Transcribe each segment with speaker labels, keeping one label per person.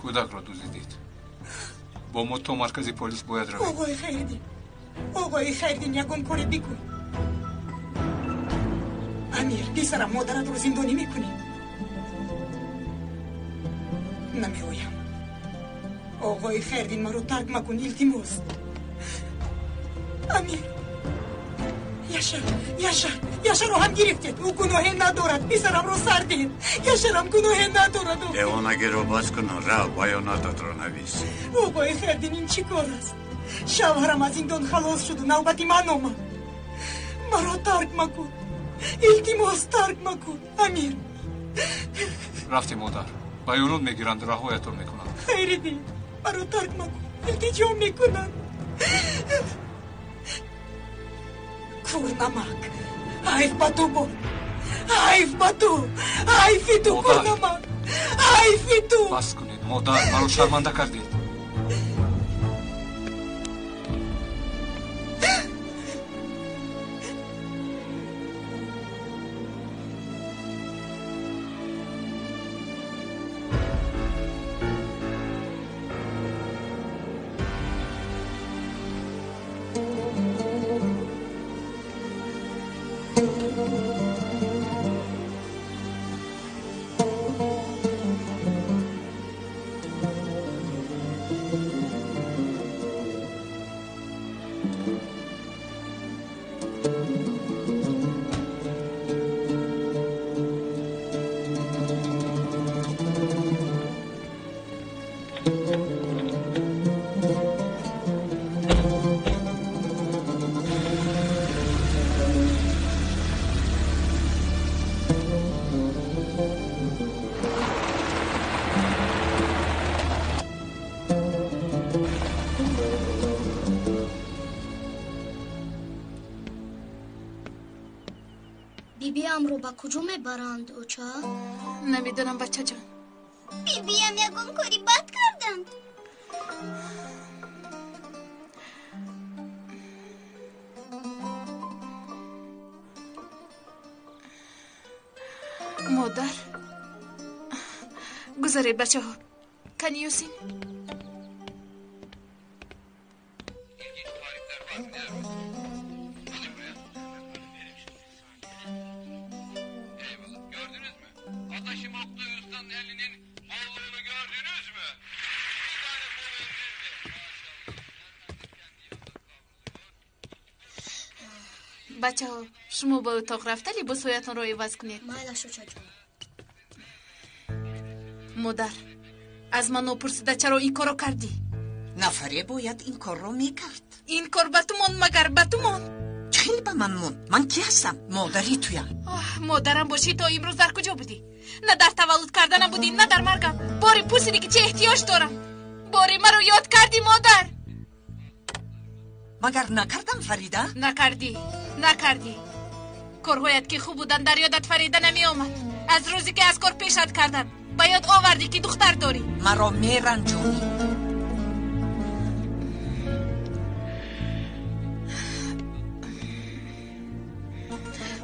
Speaker 1: کودک را دزدید. با متو مرکز پلیس باید روید.
Speaker 2: آقای خیردین یکم کاری بکن. امیر پسرم مادرت رو زندانی میکنی. نمیگویم. آقای خیردین ما رو ترک مکن التماس. امیر یاشر رو هم گرفتید. او گناه ندارد. پسرم رو سردید. یاشرم گناه ندارد.
Speaker 3: دیوانگی رو باز کن و را بیاناتت رو نویس.
Speaker 2: آقای خیردین این چی کار است؟ شوهرم از این دون خلاص شد و نوبتی من آمد. مرا ترک مکن. التماس ترک مکن. امیر
Speaker 1: رفتی مادر. بیانات میگیرند رهایتان میکنند.
Speaker 2: خیردین مرا ترک مکن. التجا میکنند. کورنمک حیف با تو بود. حیف با تو. حیفی تو کورنمک. حیفی تو.
Speaker 1: بس کنید مادر. مرا شرمنده کردید.
Speaker 4: بیبیم رو با کجا میبرند اوچا؟
Speaker 5: نمیدونم بچه جان.
Speaker 4: بیبیم یکم کاری بد کردند.
Speaker 5: مادر گذارید بچه ها. کنیوسین بچه ها شما با اتاق رفته لباسهایتان را عوض کنید.
Speaker 4: مایلشو چجور
Speaker 5: مادر از من نپرسیده چرا این کارو کردی؟
Speaker 6: نفره باید این کار رو میکرد.
Speaker 5: این کار به تو موند مگر به تو موند؟
Speaker 6: خیلی به من موند. من کی هستم؟ مادری تویم.
Speaker 5: مادرم باشی تا امروز در کجا بودی؟ نه در تولد کردنم بودی نه در مرگم. باری پرسیدی که چه احتیاج دارم. باری مرا یاد کردی مادر.
Speaker 6: مگر نکردم فریده؟
Speaker 5: نکردی. کارهایت که خوب بودن در یادت فریده نمی آمد. از روزی که از کار پیشت کردم با یاد آوردی که دختر داری.
Speaker 6: مرا میرنجونی.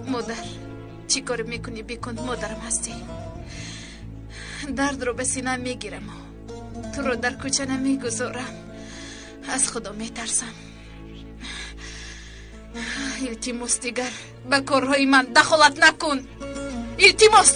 Speaker 5: مادر چی کار میکنی بکن. مادرم هستی. درد رو به سینه میگیرم. تو رو در کوچه نمیگذارم. از خدا میترسم. التماس دیگر به کارهای من دخالت نکن. التماس.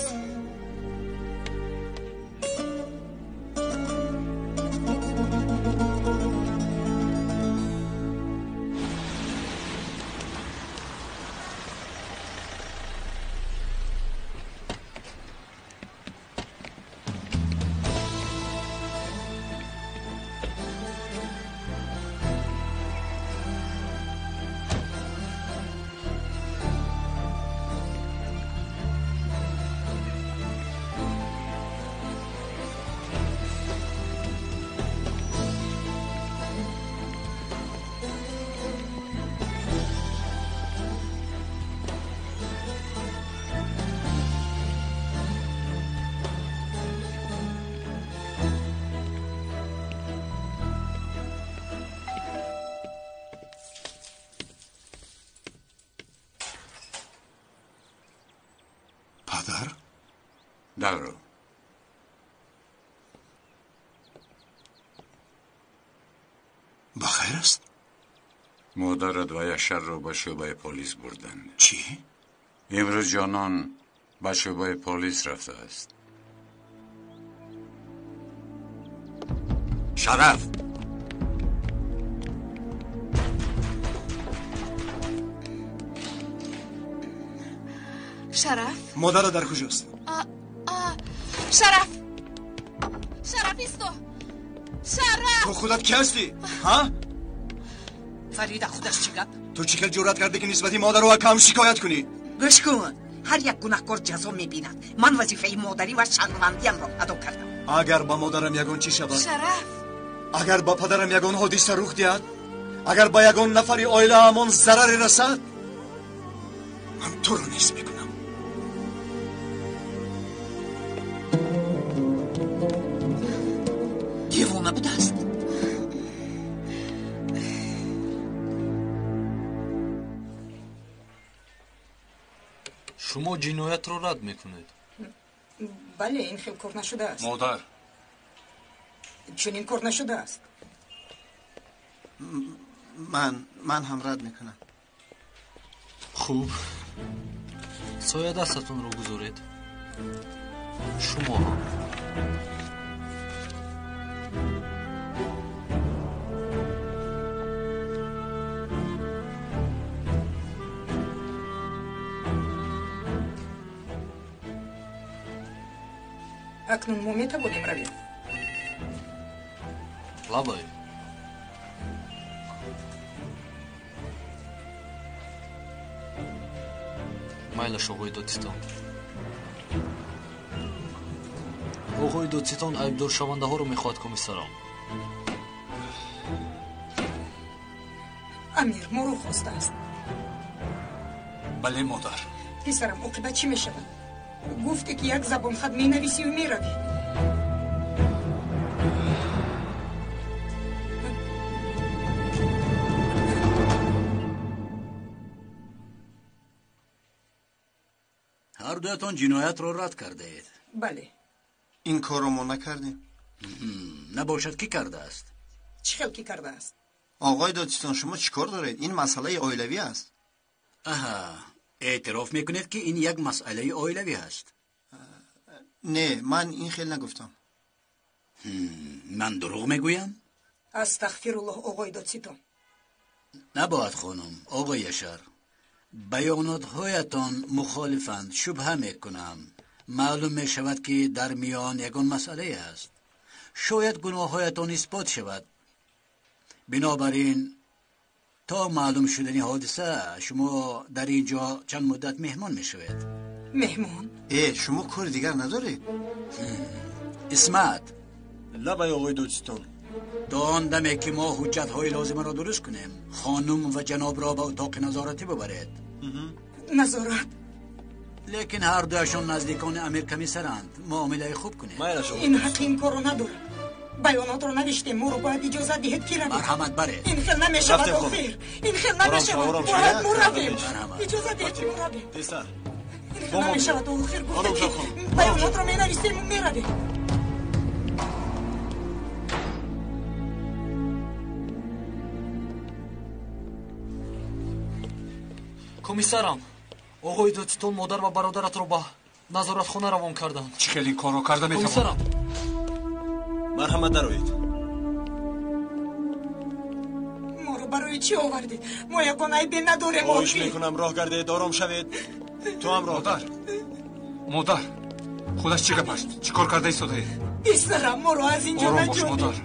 Speaker 3: در رو مادرت و یشر رو به شعبه پلیس بردند.
Speaker 7: چی؟
Speaker 3: امروز جانان به شعبه پلیس رفته است. شرف
Speaker 5: شرف
Speaker 7: مادر در کجاست؟
Speaker 5: شرف ایستو. شرف
Speaker 7: تو خودت کی هستی؟ ها؟
Speaker 6: فریده خودش چی گفت؟
Speaker 7: تو چیکار جرأت کردی که نسبتی مادر رو کم شکایت کنی؟
Speaker 6: گوش کن، هر یک گناهکار جزا میبیند. من وظیفه مادری و شهروندیم را ادا کردم.
Speaker 7: اگر با مادرم یگان چی شود؟
Speaker 5: شرف
Speaker 7: اگر با پدرم یگان حادثه رخ دهد؟ اگر با یگان نفری عائله امان ضرری رسد؟ من تو رو نیست میکنم.
Speaker 6: دیوانه بوده است.
Speaker 8: شما جنایت رو رد میکنید؟
Speaker 2: بله این خیلی کار نشده است.
Speaker 1: مادر
Speaker 2: چنین کار نشده است.
Speaker 7: من هم رد میکنم.
Speaker 8: خوب، سایه دستتون رو گذارید. شما هم.
Speaker 2: اکنون ما میتوانیم رویم.
Speaker 8: لابای مайлش آقای دادستان. آقای دادستان عیبدار شونده ها رو میخواد کمیسرم.
Speaker 2: امیر ما رو خواسته است.
Speaker 1: بله مادر.
Speaker 2: پسرم عاقبت چی می شود؟ گفته که یک زبان خط می نویسی و می روی.
Speaker 3: هر دویتان جنایت رو رد کرده اید.
Speaker 2: بله.
Speaker 7: این کار رو ما نکردیم.
Speaker 3: نباشد کی کرده است؟
Speaker 2: چه خلکی کرده است؟
Speaker 7: آقای دادستان شما چیکار دارید؟ این مسئله عائلوی است.
Speaker 3: اعتراف میکنید که این یک مسئله عائلوی است؟
Speaker 7: نه من این خیلی نگفتم.
Speaker 3: من دروغ میگویم؟
Speaker 2: استغفرالله آقای دادستان.
Speaker 3: نباید خانم. آقای یشر، بیانات هایتان مخالفند. شبهه میکنم. معلوم میشود که در میان یگان مسئله است. شاید گناه هایتان اثبات شود. بنابراین تا معلوم شدنی حادثه شما در اینجا چند مدت مهمان میشوید.
Speaker 2: مهمان؟
Speaker 7: شما کار دیگر ندارید؟
Speaker 3: اسمت
Speaker 7: لبای آقای دادستان.
Speaker 3: تا آن دمه که ما حجت های لازمه را درست کنیم خانم و جناب را به اتاق نظارتی ببرید.
Speaker 2: نظارت؟
Speaker 3: لیکن هر دوشان نزدیکان امیر کمیسرند. معامله خوب کنید.
Speaker 2: این حق این کارو نداره. بیانات رو نوشتیم. ما رو باید اجازه دهید که رویم.
Speaker 3: مرحمت بره.
Speaker 2: این خیل نمیشود آخر. این خیل نمیشود. باید ما رویم. اجازه دهید که ما رویم. این خیل نمیشود آخر. گفته که بیانات رو می نوشتیم و می رویم.
Speaker 8: کمیسرم، آقای دادستان مادر و برادرت رو به نظارت خانه روان کردن.
Speaker 1: چی خیلی این کار رو کرده میتوان؟
Speaker 8: کمیسرم
Speaker 7: مرحمت دارید.
Speaker 2: ما رو برای چی آوردید؟ ما یکان عیبی نداریم.
Speaker 7: خواهش میکنم راه گردید. آرام شوید. تو هم راه
Speaker 1: مادر خودش چی گفت؟ چی کار کرده ایستاده؟
Speaker 2: پسرم ما رو از اینجا
Speaker 1: آرام باش
Speaker 2: نجات
Speaker 1: مادر.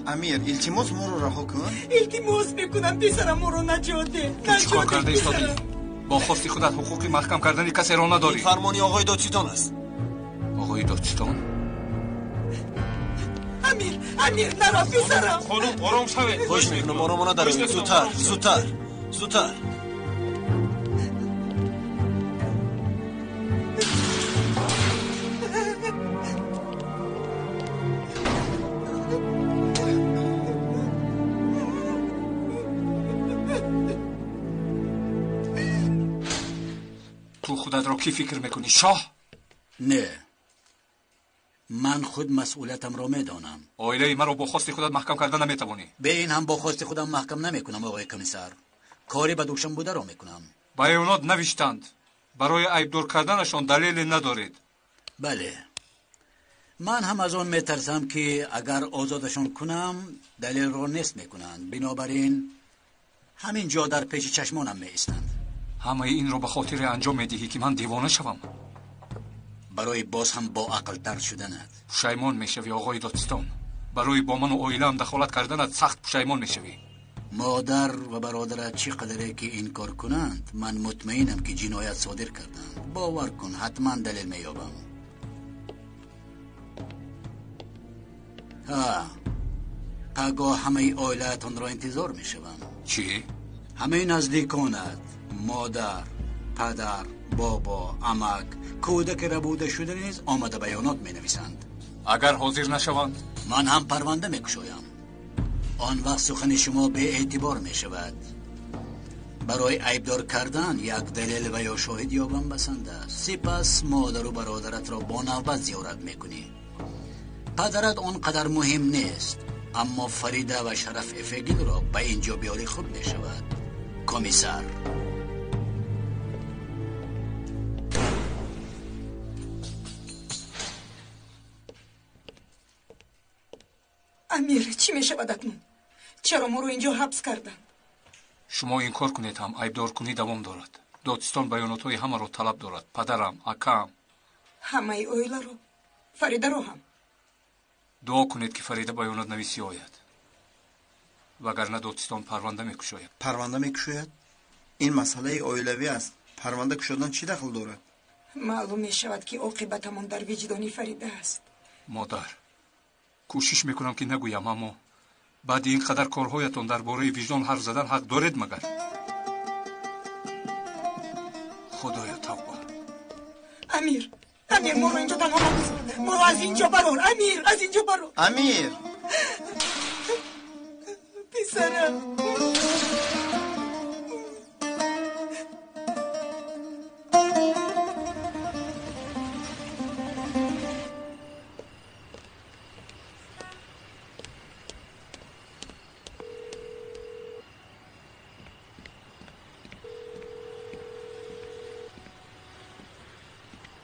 Speaker 7: امیر التماس ما رو رها کن.
Speaker 2: التماس میکنم پسرم ما رو نجات ده.
Speaker 1: تو چی کار کرده ایستاده؟ با خواستی خودت حقوقی محکم کردن کسی را نداری.
Speaker 7: این فرمانی آقای دادستان است.
Speaker 1: آقای دادستان؟
Speaker 2: امیر نرا پسرم.
Speaker 1: خانم آرام شوید.
Speaker 7: خواهش میکنم آرام ندارید. زودتر.
Speaker 1: تو خودت را کی فکر میکنی؟ شاه؟
Speaker 3: نه، من خود مسئولیتم را میدانم.
Speaker 1: عائله مرا با خواست خودت محکم کردن نمیتوانی.
Speaker 3: به این هم با خواست خودم محکم نمیکنم آقای کمیسر. کاری به دوشم بوده را میکنم.
Speaker 1: بیانات نوشتند برای عیبدار کردنشان دلیلی ندارید.
Speaker 3: بله، من هم از آن میترسم که اگر آزادشان کنم دلیل را نیست میکنند، بنابراین همین جا در پیش چشمانم میایستند.
Speaker 1: همه این را به خاطر انجام میدهی که من دیوانه شوم؟
Speaker 3: برای باز هم با عقل تر شدنت.
Speaker 1: پشیمان میشوی آقای دادستان. برای با من و عائله‌ام دخالت کردنت سخت پشیمان میشوی.
Speaker 3: مادر و برادرت چی قدره که این کار کنند، من مطمئنم که جنایت صادر کردند. باور کن حتما دلیل میابم. پگاه همه عائلتان را انتظار میشوم.
Speaker 1: چی؟
Speaker 3: همه نزدیکانت، مادر، پدر، بابا، عمک، کودک ربوده شده نیز آمده بیانات می نویسند.
Speaker 1: اگر حاضر نشوند
Speaker 3: من هم پرونده می کشایم. آن وقت سخن شما به اعتبار می شود. برای عیبدار کردن یک دلیل و یا شاهد یابم بسنده است. سپس مادر و برادرت را با نوبت زیارت می کنی. پدرت آنقدر مهم نیست، اما فریده و شرف افگین را به اینجا بیاری خوب می شود. کمیسر
Speaker 2: امیر، چی میشه بدکنون؟ چرا ما رو اینجا حبس کردن؟
Speaker 1: شما این کار کنید هم عیبدار کنی دوام دارد. دادستان بیاناتهای همه را طلب دارد. پدرم، اکام،
Speaker 2: همه اویلا رو، فریده رو هم.
Speaker 1: دعا کنید که فریده بیانات نویسی آید، وگرنه دادستان پرونده میکشاید.
Speaker 7: پرونده میکشاید؟ این مسئله اویلوی است. پرونده کشادن چی دخل دارد؟
Speaker 2: معلوم میشود که عاقبتمان در وجدانی فریده است.
Speaker 1: مادر، کوشش میکنم که نگویم، اما بعد اینقدر کارهایتان درباره وجدان حرف زدن حق دارید مگر؟ خدایا توبه.
Speaker 2: امیر ما رو اینجا تنها نگذار. ما رو از اینجا برار. امیر، از اینجا برار.
Speaker 7: امیر
Speaker 2: پسرم.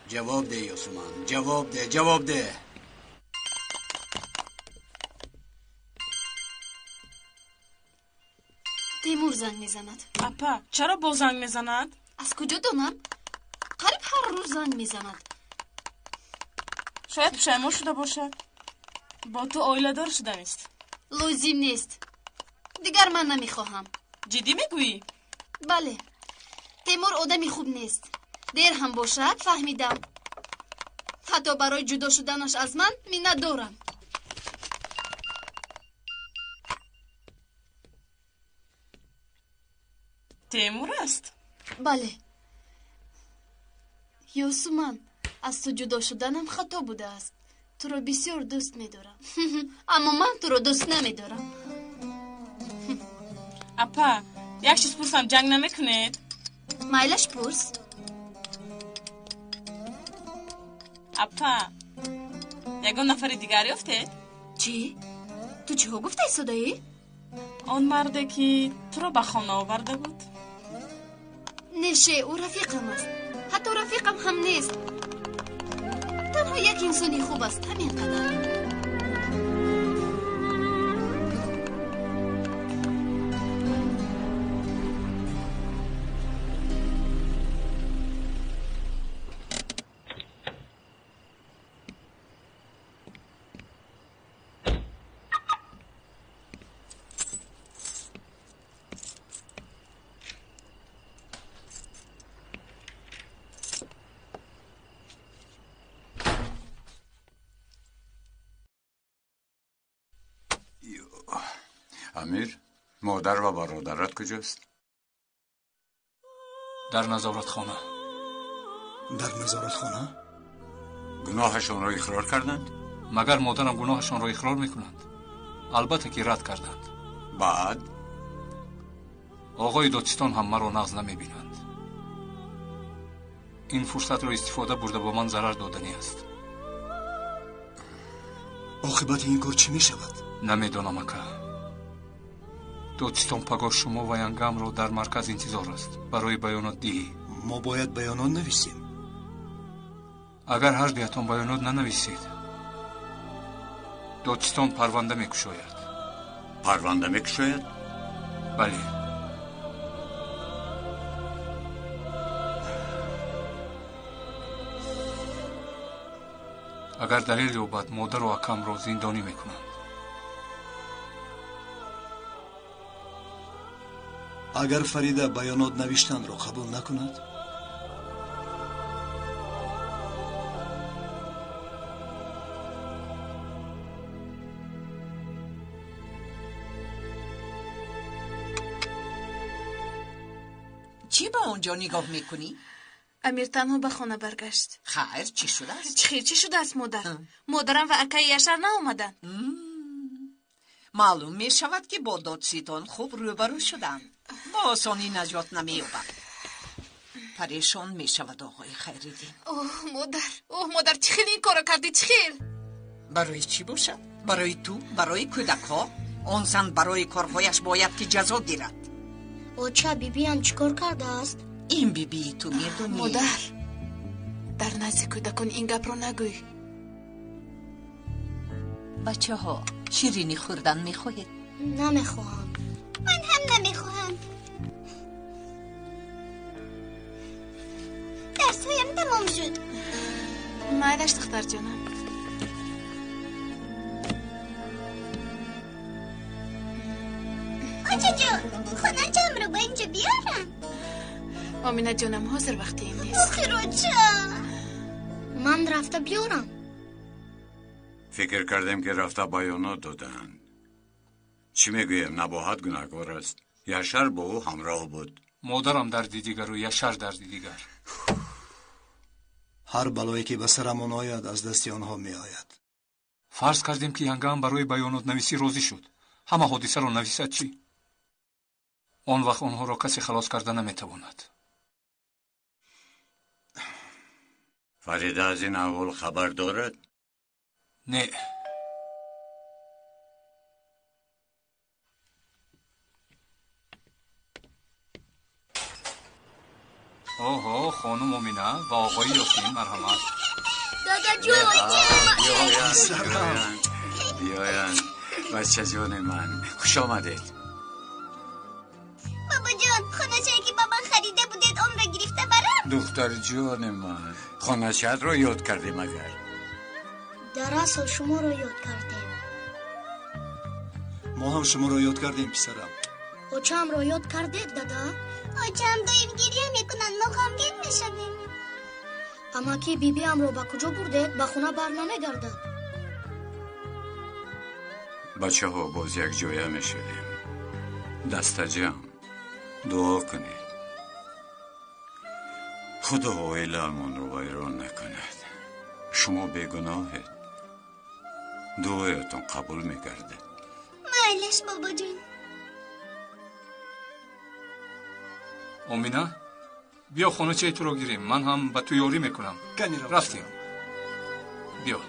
Speaker 3: جواب ده یوسمان، جواب ده.
Speaker 4: تیمور زنگ میزند.
Speaker 5: اپا چرا با زنگ میزند؟
Speaker 4: از کجا دانم؟ قریب هر روز زنگ میزند.
Speaker 5: شاید پشیمان شده باشد. با تو عائله دار شده نیست.
Speaker 4: لازم نیست. دیگر من نمیخواهم.
Speaker 5: جدی میگویی؟
Speaker 4: بله. تیمور آدمی خوب نیست. دیر هم باشد فهمیدم. حتی برای جدا شدنش از من منت دارم.
Speaker 5: تیمور است؟
Speaker 4: بله. یوسمان، از تو جدا شدنم خطا بوده است. تو را بسیار دوست می‌دارم. اما من تو را دوست نمی‌دارم.
Speaker 5: اپا یک چیز پرسم، جنگ نمیکنید؟
Speaker 4: مایلش پرس.
Speaker 5: اپا یگان نفر دیگری افتید؟
Speaker 4: چی؟ تو چی ها گفته صدایی؟
Speaker 5: آن مرده که تو را به خانه آورده بود؟
Speaker 4: نشه، او رفیقم است. حتی رفیقم هم نیست. تنها یک انسانی خوب است، همین قدر.
Speaker 9: امیر، مادر و برادرت کجاست؟
Speaker 1: در نظارتخانه.
Speaker 7: در نظارتخانه؟
Speaker 9: گناهشان را اقرار کردند؟
Speaker 1: مگر مادرم گناهشان را اقرار میکنند؟ البته که رد کردند.
Speaker 9: بعد؟
Speaker 1: آقای دادستان هم مرا نقض نمیبینند. این فرصت را استفاده برده با من ضرر دادنی است.
Speaker 7: عاقبت این کار چی میشود؟
Speaker 1: نمیدانم اکا. دادستان پگاه شما و ینگم را در مرکز انتظار است برای بیانات دهی.
Speaker 7: ما باید بیانات نویسیم.
Speaker 1: اگر هر دیتان بیانات ننویسید دادستان پرونده میکشاید.
Speaker 9: پرونده میکشاید؟
Speaker 1: بله. اگر دلیل یابد مادر و اکم را زندانی میکنند.
Speaker 7: اگر فریده بیانات نوشتن را قبول نکند؟
Speaker 6: چی به اونجا نگاه میکنی؟
Speaker 5: امیر تنها به خانه برگشت.
Speaker 6: خیر چی شده است؟
Speaker 5: چی شده است مادر؟ مادرم و اکای یشر نآمدند.
Speaker 6: معلوم می شود که با دادستان خوب روبرو شدن. با آسانی نجات نمی یابند. پریشان می شود آقای خیریدین.
Speaker 5: اوه مادر چی خیلی این کارو کردی؟ چی خیلی؟
Speaker 6: برای چی باشد؟ برای تو؟ برای کودک ها؟ آن زن برای کارهایش باید که جزا گیرد.
Speaker 10: بچه بیبی هم چیکار کرده است؟
Speaker 6: این بیبی تو میدونی؟
Speaker 5: مادر در نزد کودکان این گپ رو نگوی.
Speaker 6: بچه ها شیرینی خوردن میخواهید؟
Speaker 10: نمیخواهم.
Speaker 11: من هم نمیخواهم. درسهایم تمام شد.
Speaker 5: معدش دختر جانم.
Speaker 11: آجا جان خانه جام رو با اینجا بیارم.
Speaker 5: آمینه جانم حاضر وقتی این نیست.
Speaker 11: آخه روچا
Speaker 10: من رفته بیارم.
Speaker 9: فکر کردم که رفته بیانات دادن. چی میگویم؟ نباید گناهکار است. یشر با او همراه بود.
Speaker 1: مادرم دردی دیگر و یشر دردی دیگر.
Speaker 7: هر بلایی که به سرمان آید از دستی آنها می آید.
Speaker 1: فرض کردیم که ینگم برای بیانات نویسی راضی شد. همه حادثه را نویسد چی؟ آن وقت آنها را کسی خلاص کرده نمیتواند.
Speaker 9: فریده از این احوال خبر دارد؟
Speaker 1: نه. اوه خانم آمینه و آقای یاسین مرحمت.
Speaker 11: دادا جون
Speaker 9: بیاین بچه جان من خوش آمدید.
Speaker 11: بابا جان خانه که بابا خریده بودید اون را گرفته برام.
Speaker 9: دختر جان من خانه شد رو یاد کردیم اگر؟
Speaker 10: در اصل شما رو یاد کردیم.
Speaker 7: ما هم شما رو یاد کردیم پسرم.
Speaker 10: بچه هم رو یاد کردید دادا؟
Speaker 11: بچه هم دایم گریه میکنن ما غمگین میشویم.
Speaker 10: اما که بیبی هم رو به کجا بردید؟ به خونه بر نمیگردد.
Speaker 9: بچه ها باز یک جایه میشدیم. دست جمع دعا کنید خدا عائله‌مان رو ویران نکند. شما بیگناهید. دعایتان قبول میگرده.
Speaker 11: معلش بابا جون.
Speaker 1: آمینه بیا خانه چه تو رو گیریم. من هم به تو یاری میکنم. رفتیم. بیا.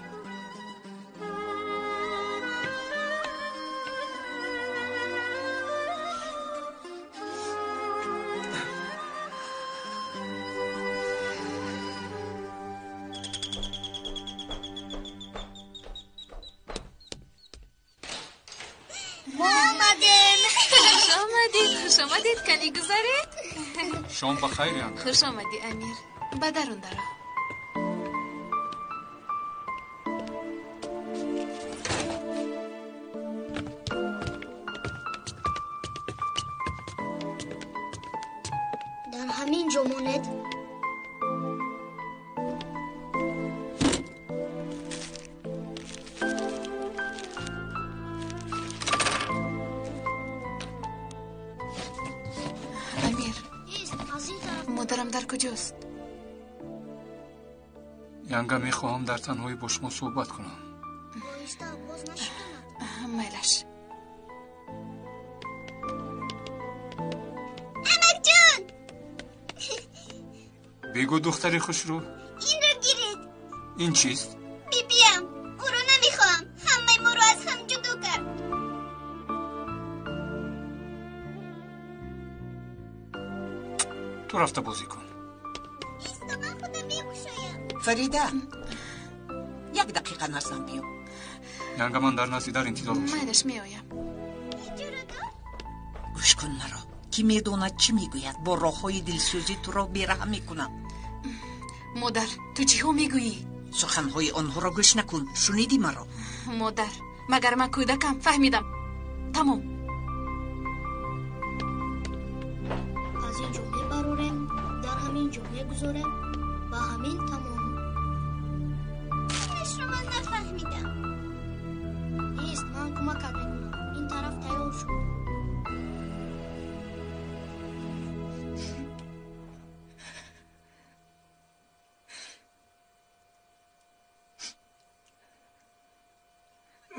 Speaker 5: خوش آمدید کنی گذارید.
Speaker 1: شام بخیر ینگم.
Speaker 5: خوش آمدی امیر. به درون درا.
Speaker 10: در همین جا ماند.
Speaker 5: مادرم در کجاست؟
Speaker 1: ینگم میخواهم در تنهایی با شما صحبت کنم.
Speaker 5: میلش.
Speaker 11: امک جون
Speaker 1: بگو دختری خوش رو.
Speaker 11: این رو گیرید.
Speaker 1: این چیست؟
Speaker 11: بیبیم او رو نمیخوام. همه ما رو از هم جدا کرد.
Speaker 1: تو رفته بازی کن.
Speaker 11: ایستا من خودم میگوشایم.
Speaker 6: فریده یک دقیقه نزدم بیو.
Speaker 1: ینگه من در نزدی در انتظار میشم.
Speaker 5: منش میآیم.
Speaker 6: گوش کن مرا. کی میدوند چی میگوید؟ با راههای دلسوزی تو را بیرحم میکنم.
Speaker 5: مادر تو چی ها میگویی؟
Speaker 6: سخنهای آنها را گوش نکن. شنیدی مرا؟
Speaker 5: مادر مگر من کودکم؟ فهمیدم. تمام.
Speaker 10: از این جمله برارم، در همین جمله گذارم و همین تمام.
Speaker 11: اینش رو من نفهمیدم.
Speaker 10: نیست، من کمکت میکنم. این طرف تیار شد.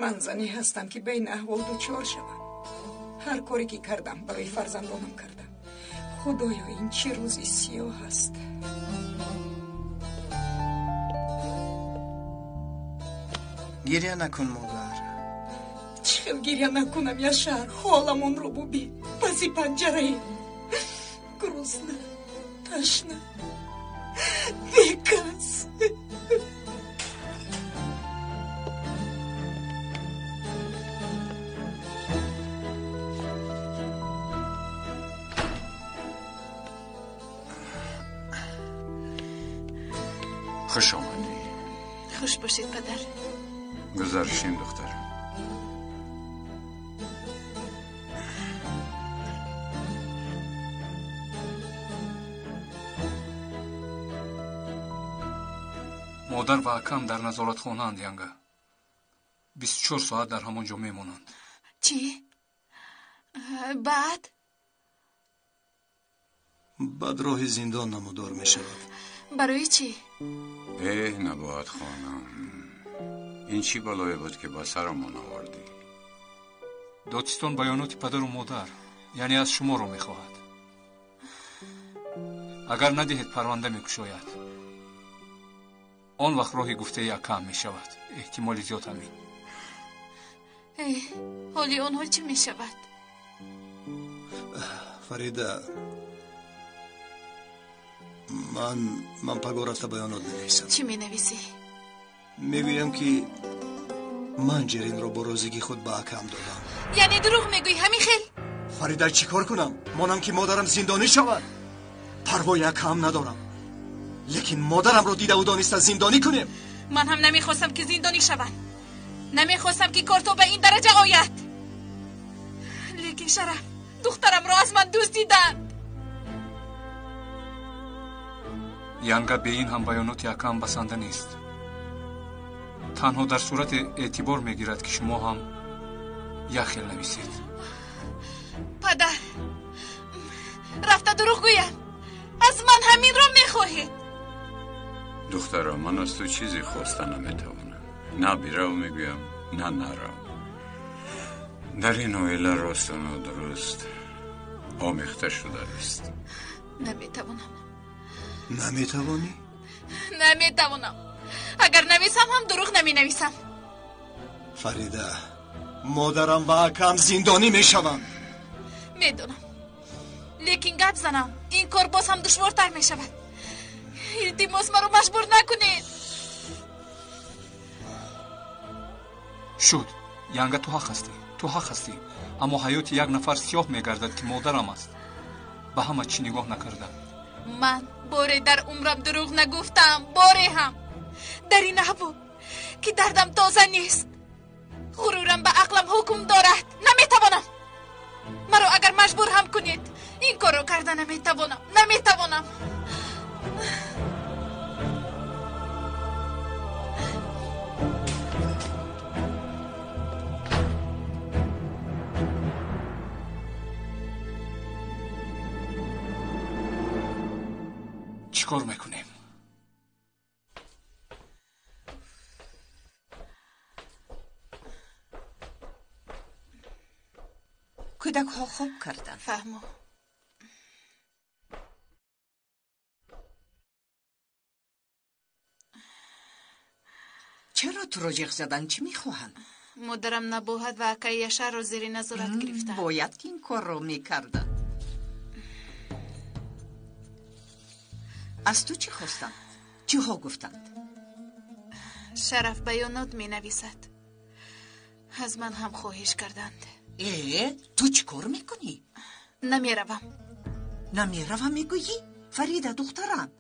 Speaker 2: من زنی هستم که بین احوال دوچار شدم. هر کاری که کردم برای فرزندانم کردم. خدایا این چه روزی سیاه است.
Speaker 7: گریه نکن مادر.
Speaker 2: چخیل گریه نکنم یا شهر حالمون رو ببین. پسی پنجره گرسنه تشنه بیکس.
Speaker 9: خوش آمدی.
Speaker 5: خوش باشید پدر.
Speaker 9: گذارشین دختر.
Speaker 1: مادر و اکم در نظارت خانه اند ینگه. 24 ساعت در همانجا میمونند.
Speaker 5: چی؟ بعد
Speaker 7: راه زندان نمودار می شود.
Speaker 5: برای چی؟
Speaker 9: نباید خانم. این چی بلایی بود که با سرمان آوردی؟
Speaker 1: دادستان بیانات پدر و مادر، یعنی از شما رو میخواهد. اگر ندهید پرونده میکشاید. آن وقت راهی گفته یکم میشود. احتمال زیاد همین.
Speaker 5: حالی آنها چی میشود؟
Speaker 7: فریده، من پگاه رفته بیانات بنویسم.
Speaker 5: چی می نویسی؟
Speaker 7: میگویم که من جرین رو با روزگی خود به اکم دادم.
Speaker 5: یعنی دروغ میگویی همین خیل؟
Speaker 7: فریده چی کار کنم؟ مانم که مادرم زندانی شود. پروای اکم ندارم. لیکن مادرم رو دیده و دانسته زندانی کنیم.
Speaker 5: من هم نمیخواستم که زندانی شود. نمیخواستم که کارتو به این درجه آید. لیکن شرف دخترم رو از من دزدیدند.
Speaker 1: ینگه به این هم بیانات یکم بسنده نیست. تنها در صورت اعتبار میگیرد که شما هم یک خیل نویسید.
Speaker 5: پدر رفته دروغ گویم. از من همین رو میخواهید.
Speaker 9: دخترم من از تو چیزی خواسته نمیتوانم. نه بیرو میگویم نه نرو. در این اویله راست و درست آمیخته شده است.
Speaker 5: نمیتوانم.
Speaker 7: نمیتوانی؟
Speaker 5: نمیتوانم. اگر نویسم هم دروغ نمی نویسم.
Speaker 7: فریده، مادرم و اکم زندانی میشوند.
Speaker 5: میدونم، لیکن گپ زنم این کار باز هم دشوارتر میشود. التماس مرا مجبور نکنید.
Speaker 1: شد. ینگه تو حق هستی. اما حیات یک نفر سیاه میگردد که مادرم است. به همه چی نگاه نکردم.
Speaker 5: من باره در عمرم دروغ نگفتم. باره هم در این حبو که دردم تازه نیست. غرورم به عقلم حکم دارد. نمیتوانم. مرا اگر مجبور هم کنید این کارو کرده نمیتوانم.
Speaker 1: چیکار میکنیم؟
Speaker 6: کودک ها خوب کردن.
Speaker 5: فهمو.
Speaker 6: چرا تو را جیغ زدن؟ چی میخواهن؟
Speaker 5: مادرم نباید و اکای شهر رو زیر نظارت گرفتن.
Speaker 6: باید که این کار رو میکردن. از تو چی خواستند؟ چی ها گفتند؟
Speaker 5: شرف بیانات می نویسد. از من هم خواهش کردند.
Speaker 6: تو چی کار میکنی؟
Speaker 5: نمیروم.
Speaker 6: نمیروم میگویی؟ فریده دخترم،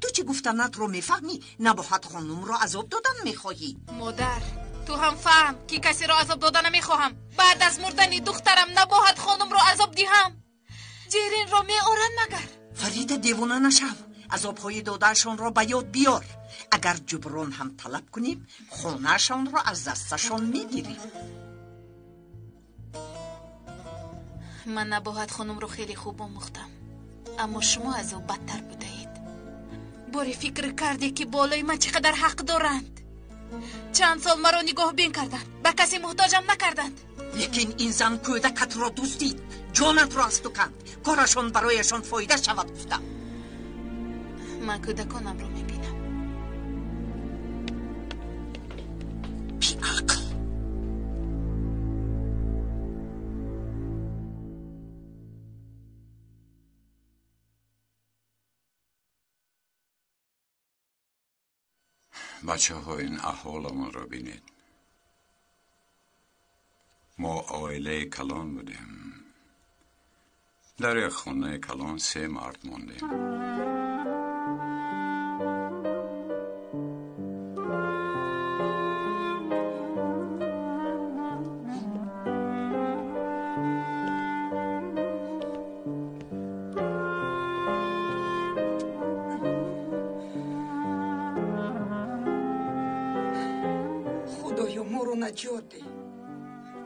Speaker 6: تو چی گفتنت رو میفهمی؟ نباید خانم رو عذاب دادن میخواهی؟
Speaker 5: مادر، تو هم فهم که کسی را عذاب دادن نمیخواهم. بعد از مردن دخترم نباید خانم رو عذاب دهم. جیرین رو میآورند مگر؟
Speaker 6: فریده دیوانه نشو. عذابهای دادهشان را به یاد بیار. اگر جبران هم طلب کنیم خونهشان را از دستشان میگیریم.
Speaker 5: من نباید خانم رو خیلی خوب آموختم، اما شما از او بدتر بودید. باری فکر کردی که بالای من چقدر حق دارند؟ چند سال مرا نگاه بین کردند، به کسی محتاجم نکردند.
Speaker 6: لیکن این زن کودکت را دوست دید، جانت را از تو کند. کارشان برایشان فایده شود گفتم.
Speaker 5: من کودکانم رو میبینم.
Speaker 6: بی عقل.
Speaker 9: بچه ها این احوالمون رو بینید. ما عائله کلان بودیم. در یک خونه کلان 3 مرد موندیم.
Speaker 2: خدایا ما رو نجات ده.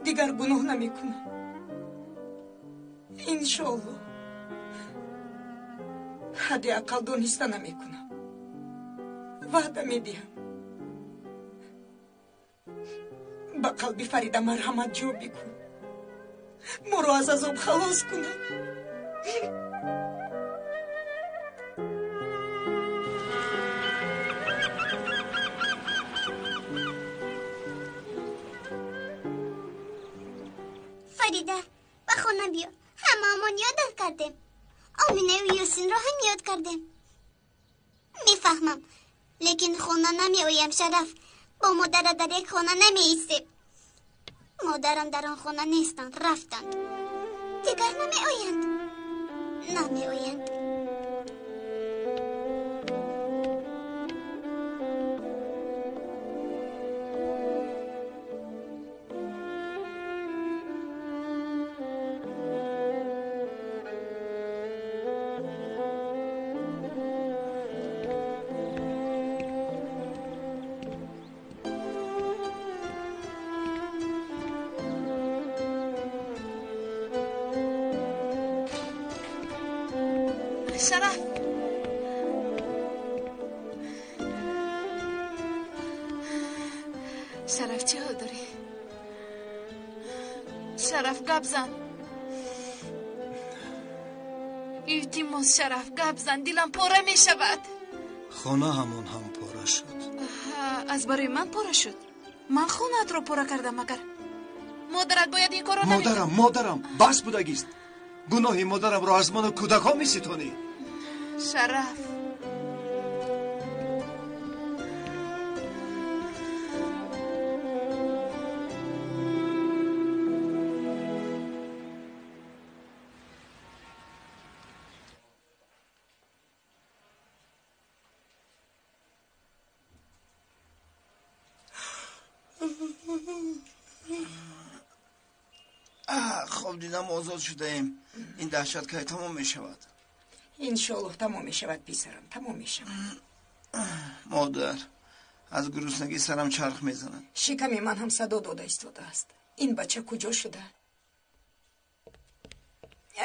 Speaker 2: دیگر گناه نمیکنم انشالله. حداقل دانسته نمیکنم. وعده میدهم به قلب فریده مرحمت جو بکن. ما رو از عذاب خلاص کنه.
Speaker 11: فریده به خونه بیا. هممون یادت کردیم. آمینه و یاسین را هم یاد کردیم. میفهمم لیکن خونه نمی آیم شرف. با مادر در یک خونه نمی ایستیم. مادرم در آن خونه نیستند، رفتند. دیگر نمی آیند. نمی آیند.
Speaker 5: شرف، شرف چه حال داری؟ شرف گپ زن. التماس شرف گپ زن، دلم پاره می شود.
Speaker 7: خانه همون هم پاره شد.
Speaker 5: از برای من پاره شد؟ من خونت رو پاره کردم مگر؟ مادرت باید این کارو
Speaker 7: مادرم بس بودگیست. گناهی مادرم رو از من و کودکان می ستانی.
Speaker 5: شرف،
Speaker 12: خب دیدم آزاد شده ایم. این دهشت که تمام می شود.
Speaker 2: انشالله تمام می شود پیسرم، تمام می شود.
Speaker 12: مادر از گرسنگی سرم چرخ می زند.
Speaker 2: شکم من هم صدا داده ایستاده است. این بچه کجا شده؟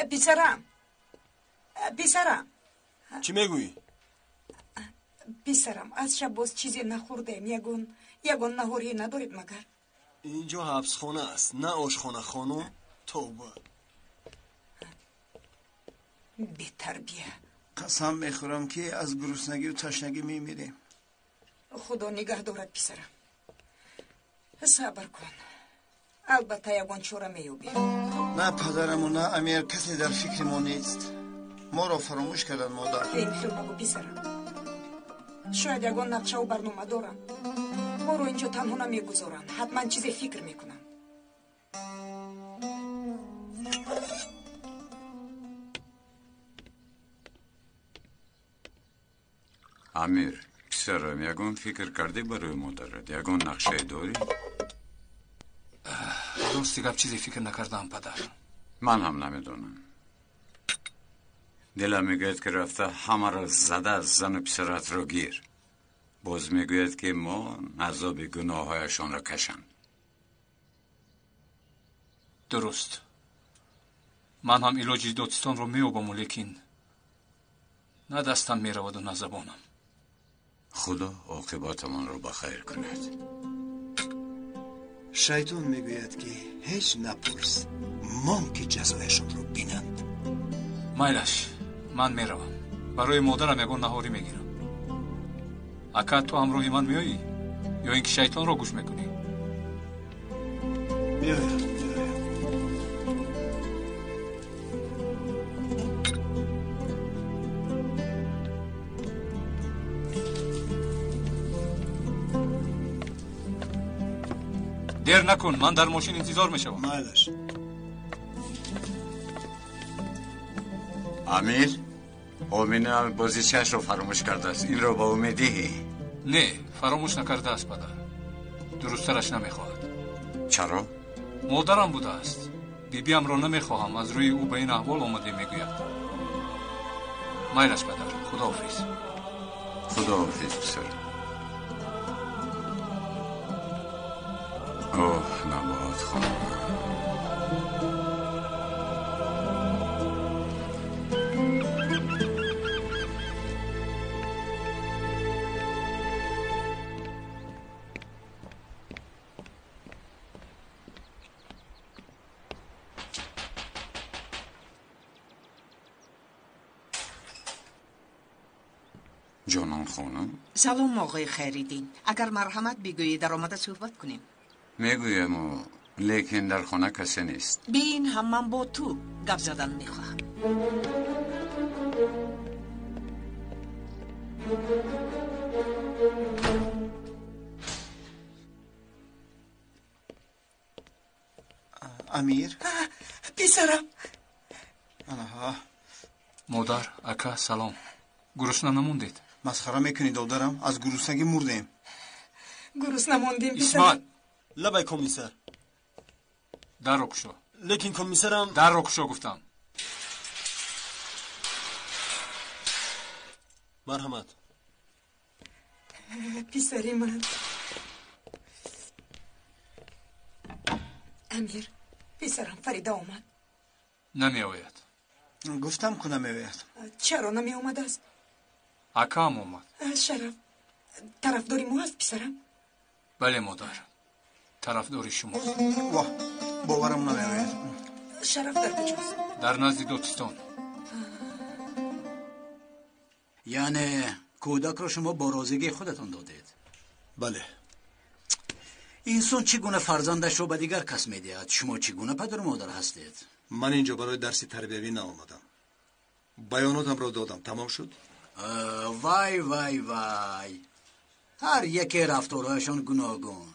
Speaker 2: پیسرم
Speaker 7: چی میگویی؟
Speaker 2: پیسرم از شب باز چیزی نخوردیم. یگون نهاری ندارید مگر؟
Speaker 7: اینجا حبس خانه است، نه آشخانه خانم. توبه.
Speaker 2: بی تربیه.
Speaker 12: قسم میخورم که از گرسنگی و تشنگی میمیریم.
Speaker 2: خدا نگه دارد پیسرم. صبر کن، البته یگون چوره میوبیم.
Speaker 12: نه پدرم و نه امیر کسی در فکر ما نیست. ما را فراموش کردن مادر.
Speaker 2: این خیلی نگو پسرم. شاید یگان نقشه و برنامه دارن. ما رو اینجا تنها نمیگذارن. حتما چیزی فکر میکنن.
Speaker 9: امیر پسرم یگان فکر کردی برای مادرت؟ یگان نقشه داری؟
Speaker 1: درستی گپ چیزی فکر نکردم پدر.
Speaker 9: من هم نمیدونم. دلم میگوید که رفته همه را زده از زن و پسرت را گیر. باز میگوید که ما عذاب گناهایشان را کشند.
Speaker 1: درست. من هم علاج دادستان رو میوبم لیکن نه دستم میرود و نه زبانم.
Speaker 9: خدا عاقبتمان را بخیر کند.
Speaker 7: شیطان میگوید که هیچ نپرس، مان که جزایشون رو بینند.
Speaker 1: مایلش من میروم. برای مادرم یگان نهاری میگیرم. اکا تو همراهی من میایی یا اینکه شیطان رو گوش میکنی؟
Speaker 7: میایم.
Speaker 1: دیر نکن، من در ماشین انتظار میشوم.
Speaker 7: مایلش.
Speaker 9: امیر امینه بازیچه‌اش رو فراموش کرده است. این رو با او میدهی؟
Speaker 1: نه، فراموش نکرده است پدر. درسترش نمیخواهد.
Speaker 9: چرا؟
Speaker 1: مادرم بوده است. بیبیم را نمیخواهم از روی او به این احوال آمده میگوید. مایلش پدر، خداحافظ.
Speaker 9: خداحافظ پسر. اوه نباید خانم. جانان خانم.
Speaker 6: سلام آقای خیریدین. اگر مرحمت بگویید در آمده صحبت کنیم.
Speaker 9: میگویم لیکن در خانه کسی نیست.
Speaker 6: بین هم من با تو گپ زدن میخواهم.
Speaker 12: امیر
Speaker 2: پسرم.
Speaker 12: آنها.
Speaker 1: مادر، اکا سلام. گرسنه نموندید؟
Speaker 12: مسخره میکنی دادرم؟ از گرسنگی مردیم.
Speaker 2: گرسنه موندیم پسرم.
Speaker 1: اسماعیل
Speaker 8: لبای کمیسر.
Speaker 1: در رو کشو.
Speaker 8: لیکن کمیسرم.
Speaker 1: در رو کشو گفتم.
Speaker 8: مرحمت.
Speaker 2: پسری من. امیر، پسرم فریده آمد.
Speaker 1: نمی آید.
Speaker 12: گفتم که نمی آید.
Speaker 2: چرا نمی آمد است؟
Speaker 1: اکا هم آمد.
Speaker 2: شرف، طرفداری ما است پسرم؟
Speaker 1: بله مادر، طرفداری شماست.
Speaker 12: واه، باورم نمی آید.
Speaker 2: شرف در کجاست؟
Speaker 1: در نزد دادستان.
Speaker 3: یعنی کودک را شما با رازگی خودتان دادید؟
Speaker 7: بله.
Speaker 3: انسان چگونه فرزندش رو به دیگر کس میدهد؟ شما چگونه پدر و مادر هستید؟
Speaker 7: من اینجا برای درس تربیوی نآمدم. بیاناتم را دادم. تمام شد؟
Speaker 3: وای وای وای، هر یکی رفتارهایشان گوناگون.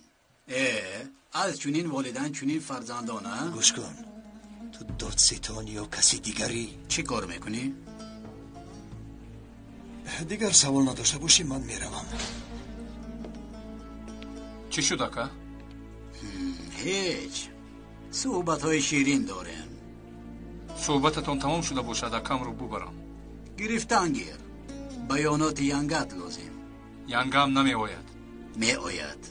Speaker 3: از چنین والدین چنین فرزندان.
Speaker 7: گوش کن، تو دادستان یا کسی دیگری
Speaker 3: چی کار میکنی؟
Speaker 7: دیگر سوال نداشته باشی من میروم.
Speaker 1: چی شد اکا؟
Speaker 3: هیچ. صحبت های شیرین داریم.
Speaker 1: صحبتتون تمام شده باشد اکام رو ببرم.
Speaker 3: گرفتن گیر. بیانات ینگت لازم.
Speaker 1: ینگم نمی آید.
Speaker 3: می آید.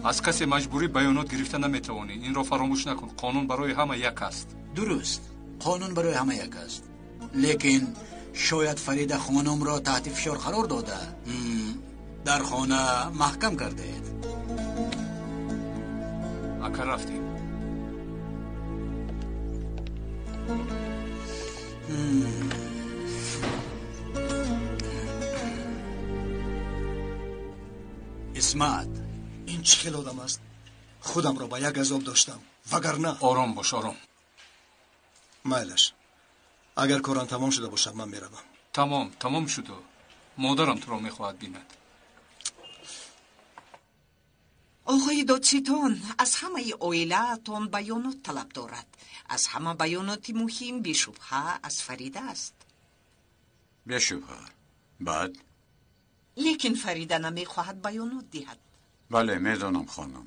Speaker 1: از کسی مجبوری بیانات گرفته نمیتوانی. این را فراموش نکن. قانون برای همه یک است.
Speaker 3: درست، قانون برای همه یک است. لیکن شاید فرید خانم را تحت فشار قرار داده. در خانه محکم کرده اید.
Speaker 1: اکا رفتیم.
Speaker 3: اسمت،
Speaker 7: این چه خیل آدم است؟ خودم را با یک عذاب داشتم وگرنه.
Speaker 1: آرام باش آرام.
Speaker 7: مایلش، اگر کارم تمام شده باشد من میروم.
Speaker 1: تمام شده. مادرم تو را میخواهد بیند.
Speaker 6: آقای دادستان، از همه عائله‌تان بیانات طلب دارد. از همه بیانات مهم بی‌شبهه از فریده است.
Speaker 9: بی‌شبهه. بعد؟
Speaker 6: لیکن فریده نمیخواهد بیانات دهد.
Speaker 9: بله میدانم خانم.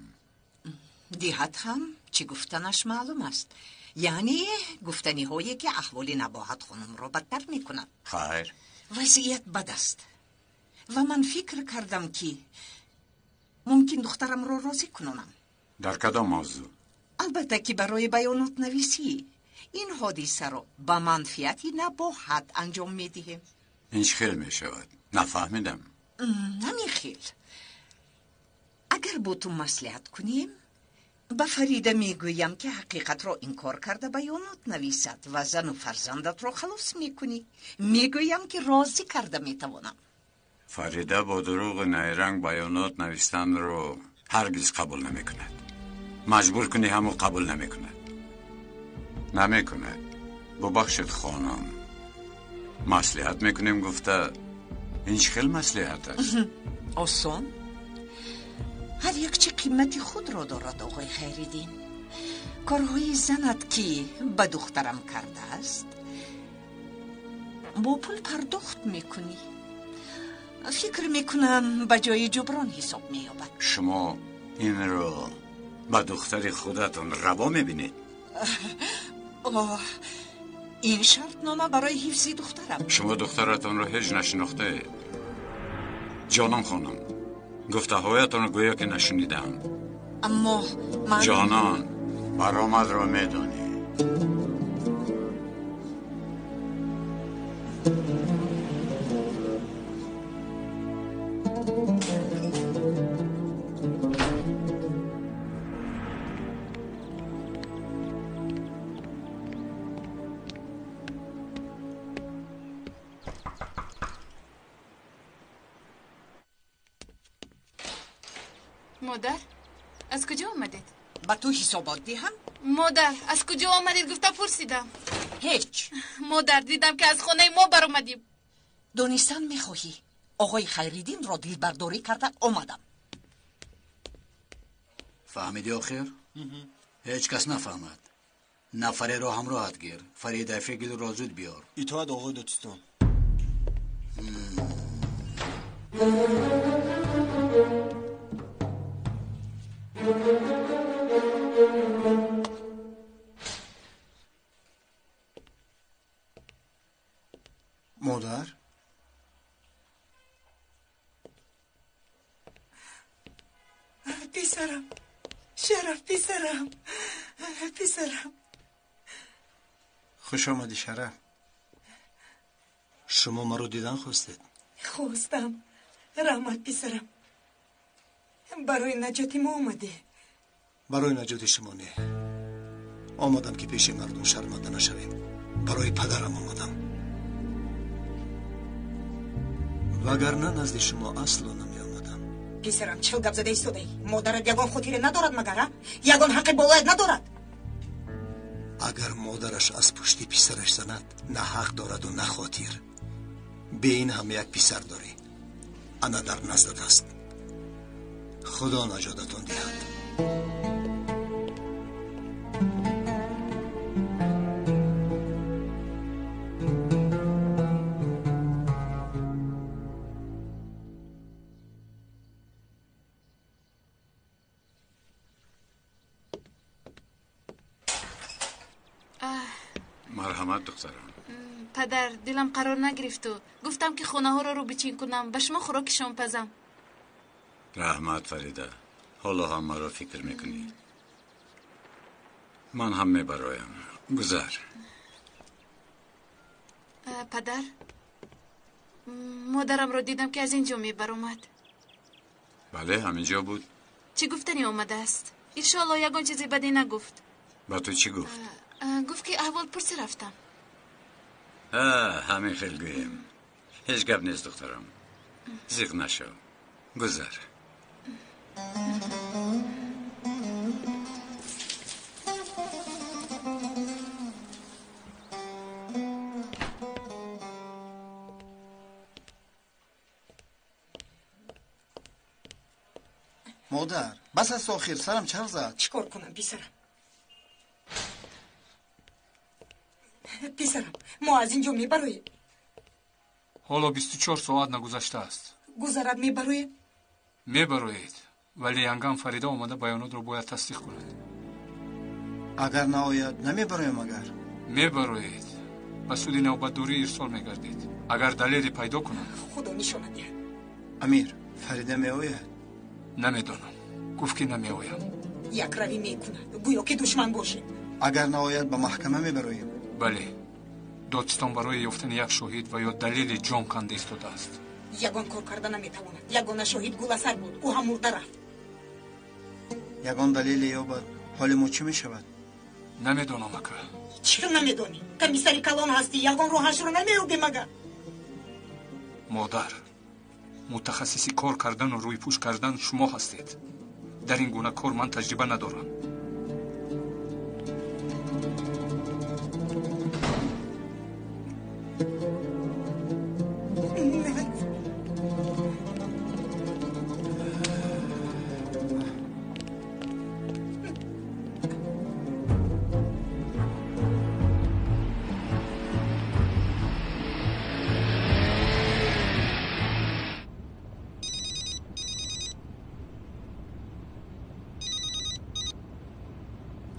Speaker 6: دهد هم چی گفتنش معلوم است. یعنی گفتنی هایی که احوال نباهت خانم را بدتر میکند.
Speaker 9: خیر.
Speaker 6: وضعیت بد است و من فکر کردم که ممکن دخترم را راضی کنم.
Speaker 9: در کدام موضوع؟
Speaker 6: البته که برای بیانات نویسی این حادثه را به منفعتی نباید انجام میدهیم.
Speaker 9: این خیل میشود. نفهمیدم.
Speaker 6: نمیخیل. اگر با تو مصلحت کنیم به فریده میگویم که حقیقت را انکار کرده بیانات نویسد و زن و فرزندت را خلاص میکنی. میگویم که راضی کرده میتوانم.
Speaker 9: فریده با دروغ نیرنگ بیانات نویستن رو هرگز قبول نمی کند. مجبور کنی همو قبول نمی کند. نمی کند. ببخشید خانم. مصلحت میکنیم گفته این خیلی مصلحت است.
Speaker 6: آسان؟ هر یک چی قیمتی خود را دارد آقای خیریدین. کارهای زنت که به دخترم کرده است با پول پرداخت میکنی. فکر میکنم به جای جبران حساب مییابد.
Speaker 9: شما این رو به دختر خودتون روا میبینید؟
Speaker 6: این شرط نامه برای حفظ دخترم.
Speaker 9: شما دخترتون رو هیچ نشناخته؟ جانان خانم گفته هایتون رو گویا که نشنیدم.
Speaker 6: اما من
Speaker 9: جانان برآمد رو میدونی.
Speaker 5: مادر از کجا آمدید؟
Speaker 6: با تو حسابات دهم؟
Speaker 5: مادر از کجا آمدید گفته پرسیدم.
Speaker 6: هیچ.
Speaker 5: مادر دیدم که از خانه ما بر اومدیم.
Speaker 6: دانستن میخواهی آقای خیریدین را دل برداری کرده آمدم.
Speaker 3: فهمیدی آخر؟ هیچ کس نفهمد. نفره را همراهت گیر. فریده فگل را زود بیار.
Speaker 12: اطاعت آقای دادستان.
Speaker 7: مادر؟
Speaker 2: پسرم شرف پسرم
Speaker 7: خوش آمدی شرف. شما ما رو دیدن خواستید؟
Speaker 2: خواستم. رحمت پسرم برای نجات ما اومده.
Speaker 7: برای نجات شما نه. آمدم که پیش مردم شرمنده نشویم. برای پدرم آمدم. وگرنه نزد شما اصلا نمی آمدم.
Speaker 2: پسرم چل گپ زده ایستاده. مادرت یگان خاطره ندارد مگر؟ یگان حق بالایت ندارد؟
Speaker 7: اگر مادرش از پشتی پسرش زند نه حق دارد و نه خاطر. به این هم یک پسر داری. انا در نزدت است. خدا نجاتتون دهد.
Speaker 9: مرحمت دخترم.
Speaker 5: پدر دلم قرار نگرفت و گفتم که خونه ها رو بچین کنم به شما خوراکشان پزم.
Speaker 9: رحمت فریده حالا هم مرا فکر میکنی. من هم میبرایم. گذر.
Speaker 5: پدر مادرم رو دیدم که از اینجا میبر اومد.
Speaker 9: بله همینجا بود.
Speaker 5: چی گفتنی آمده است؟ انشالله یگان چیزی بدی نگفت.
Speaker 9: با تو چی گفت؟
Speaker 5: گفت که احوال پرسی رفتم.
Speaker 9: همین خیلی گویم. هیچ گپ نیست دخترم. زیغ نشو. گذر.
Speaker 12: مادر بس از آخر سرم چرخ زد.
Speaker 2: چیکار کنم پسرم؟ پسرم ما از اینجا میبرویم.
Speaker 1: حالا 24 ساعت نگذشته است.
Speaker 2: گذرد میبرویم؟
Speaker 1: میبروید، ولی ینگم فریده آمده بیانات رو باید تصدیق کند.
Speaker 12: اگر نهایت نمیبرویم. اگر
Speaker 1: میبروید و سود نوبتداری ارسال میگردید. اگر دلیلی پیدا کنم
Speaker 2: خدا نشانه دهد.
Speaker 12: امیر فریده میآید؟
Speaker 1: نمیدانم، گفت که نمیآیم.
Speaker 2: یک روی میکند گویا که دشمن باشیم.
Speaker 12: اگر نهایت به محکمه میبرویم؟
Speaker 1: بله، دادستان برای یافتن یک شاهد و یا دلیل جان کنده ایستاده است.
Speaker 2: یگان کار کرده نمیتواند. یگان شاهد گلاسر بود، او هم مرده رفت.
Speaker 12: یگان دلیل یابد حال ما چی میشود؟
Speaker 1: نمیدانم اکا.
Speaker 2: چی نمیدانی؟ کمیسری کلان هستی، یگان روحش رو نمیابی مگر؟
Speaker 1: مادر، متخصصی کار کردن و روی پوش کردن شما هستید. در این گونه کار من تجربه ندارم.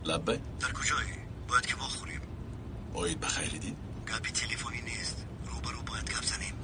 Speaker 13: لبه؟
Speaker 7: در کجایی؟ باید که بخوریم.
Speaker 13: باید بخیر دید؟
Speaker 7: گپی تلفنی نیست. روبرو باید گپ زنیم.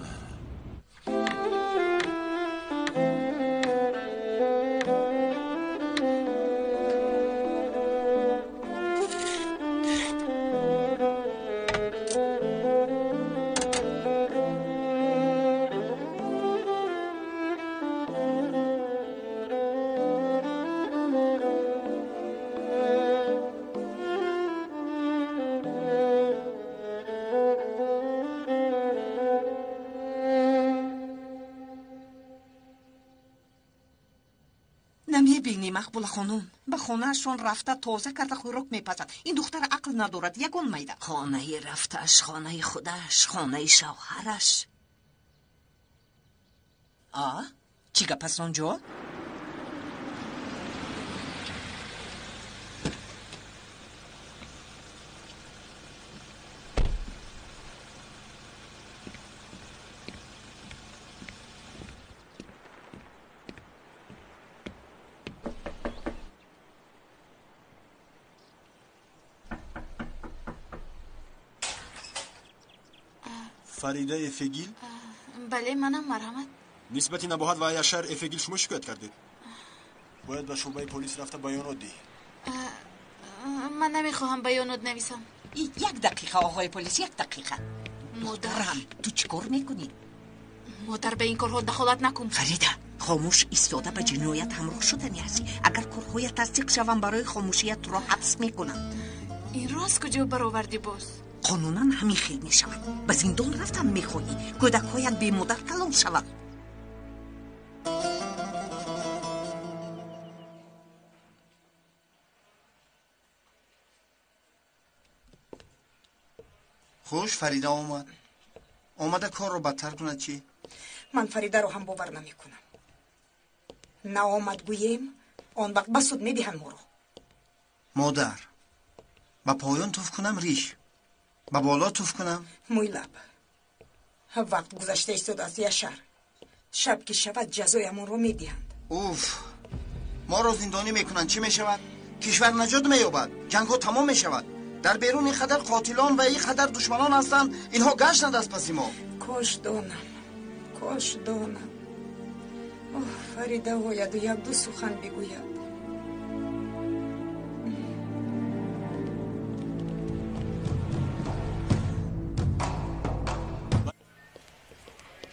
Speaker 6: نمیبینی مقبول خانم؟ به خانهشون رفته تازه کرده خوراک میپزد. این دختر عقل ندارد. یگان میده. خانه رفتهش، خانه خودش، خانه شوهرش. چی گپ است اونجا؟
Speaker 14: فریده افگیل؟
Speaker 5: بله منم. مرحمت.
Speaker 14: نسبت نباهت و یشر افگیل شما شکایت کردید. باید به شعبه پلیس رفته بیانات دی.
Speaker 5: من نمیخواهم بیانات نویسم.
Speaker 6: یک دقیقه آقای پلیس، یک دقیقه. دخترم تو چیکار میکنی؟
Speaker 5: مادر به این کارها دخالت نکن.
Speaker 6: فریده خاموش ایستاده به جنایت همراه شدنی هستی. اگر کارهای تصدیق شوم برای خاموشیت را حبس میکنم.
Speaker 5: این راز کجا برآوردی باز؟
Speaker 6: قانونا همین خیل می شود. به زندان رفتن می خواهی کودکهایت بی مادر کلان شود.
Speaker 12: خوش فریده آمده کار رو بدتر کند. چی؟
Speaker 2: من فریده رو هم باور نمی کنم. نه آمد گوییم آن وقت بسود می دهن ما رو.
Speaker 12: مادر با پایان توف کنم ریش، با بالا توف کنم
Speaker 2: موی لب. وقت گذشته ایستاد از یشر. شب که شود جزایمون رو می دهند.
Speaker 12: اوف، ما رو زندانی میکنن چی میشود؟ کشور نجات مییابد، جنگ ها تمام میشود. در بیرون این قدر قاتلان و این قدر دشمنان هستند، اینها گشتند از پس ما.
Speaker 2: کاش دانم. فریده باید و یک دو سخن بگوید.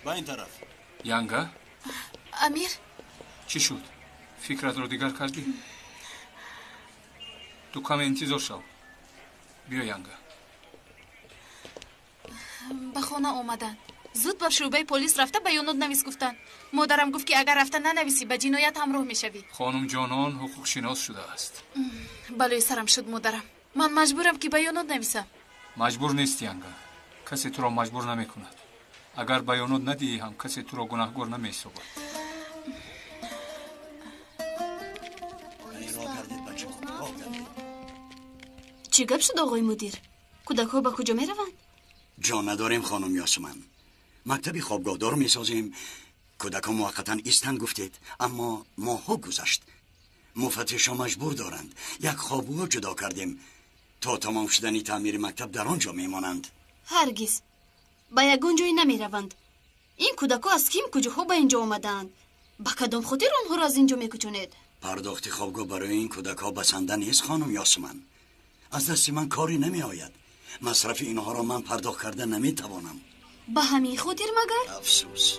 Speaker 14: با این طرف.
Speaker 1: ینگا؟
Speaker 5: امیر؟
Speaker 1: چی شد؟ فکرت رو دیگر کردی؟ تو کم انتظار شو. بیا ینگا.
Speaker 5: به خانه آمدن. زود به شعبه پلیس رفته بیانات نویس گفتن. مادرم گفت که اگر رفته ننویسی به جنایت همراه میشوی.
Speaker 1: خانم جانان حقوق شناس شده است.
Speaker 5: بلای سرم شد مادرم. من مجبورم که بیانات نویسم.
Speaker 1: مجبور نیستی ینگا. کسی تو را مجبور نمی کند. اگر بیانات ندهی هم کسی تو را گناهگار نمی حسابد.
Speaker 4: چی گپ شد آقای مدیر؟ کودک‌ها به کجا میروند؟
Speaker 15: جا نداریم خانم یاسمن. مکتبی خوابگاهدار میسازیم. کودک‌ها موقتا ایستن گفتید، اما ماها گذشت. مفتشا مجبور دارند. یک خوابگاه جدا کردیم تا تمام شدنی تعمیر مکتب در آنجا میمانند.
Speaker 4: هرگز به یگان جایی نمیروند. این کودک‌ها از کیم کجاها به اینجا آمدند؟ با کدام خاطر آنها را از اینجا میکشانید؟
Speaker 15: پرداخت خوابگاه برای این کودک‌ها بسنده نیست خانم یاسمن. از دست من کاری نمی آید. مصرف اینها را من پرداخت کرده نمی توانم.
Speaker 4: به همین خاطر مگر؟
Speaker 15: افسوس.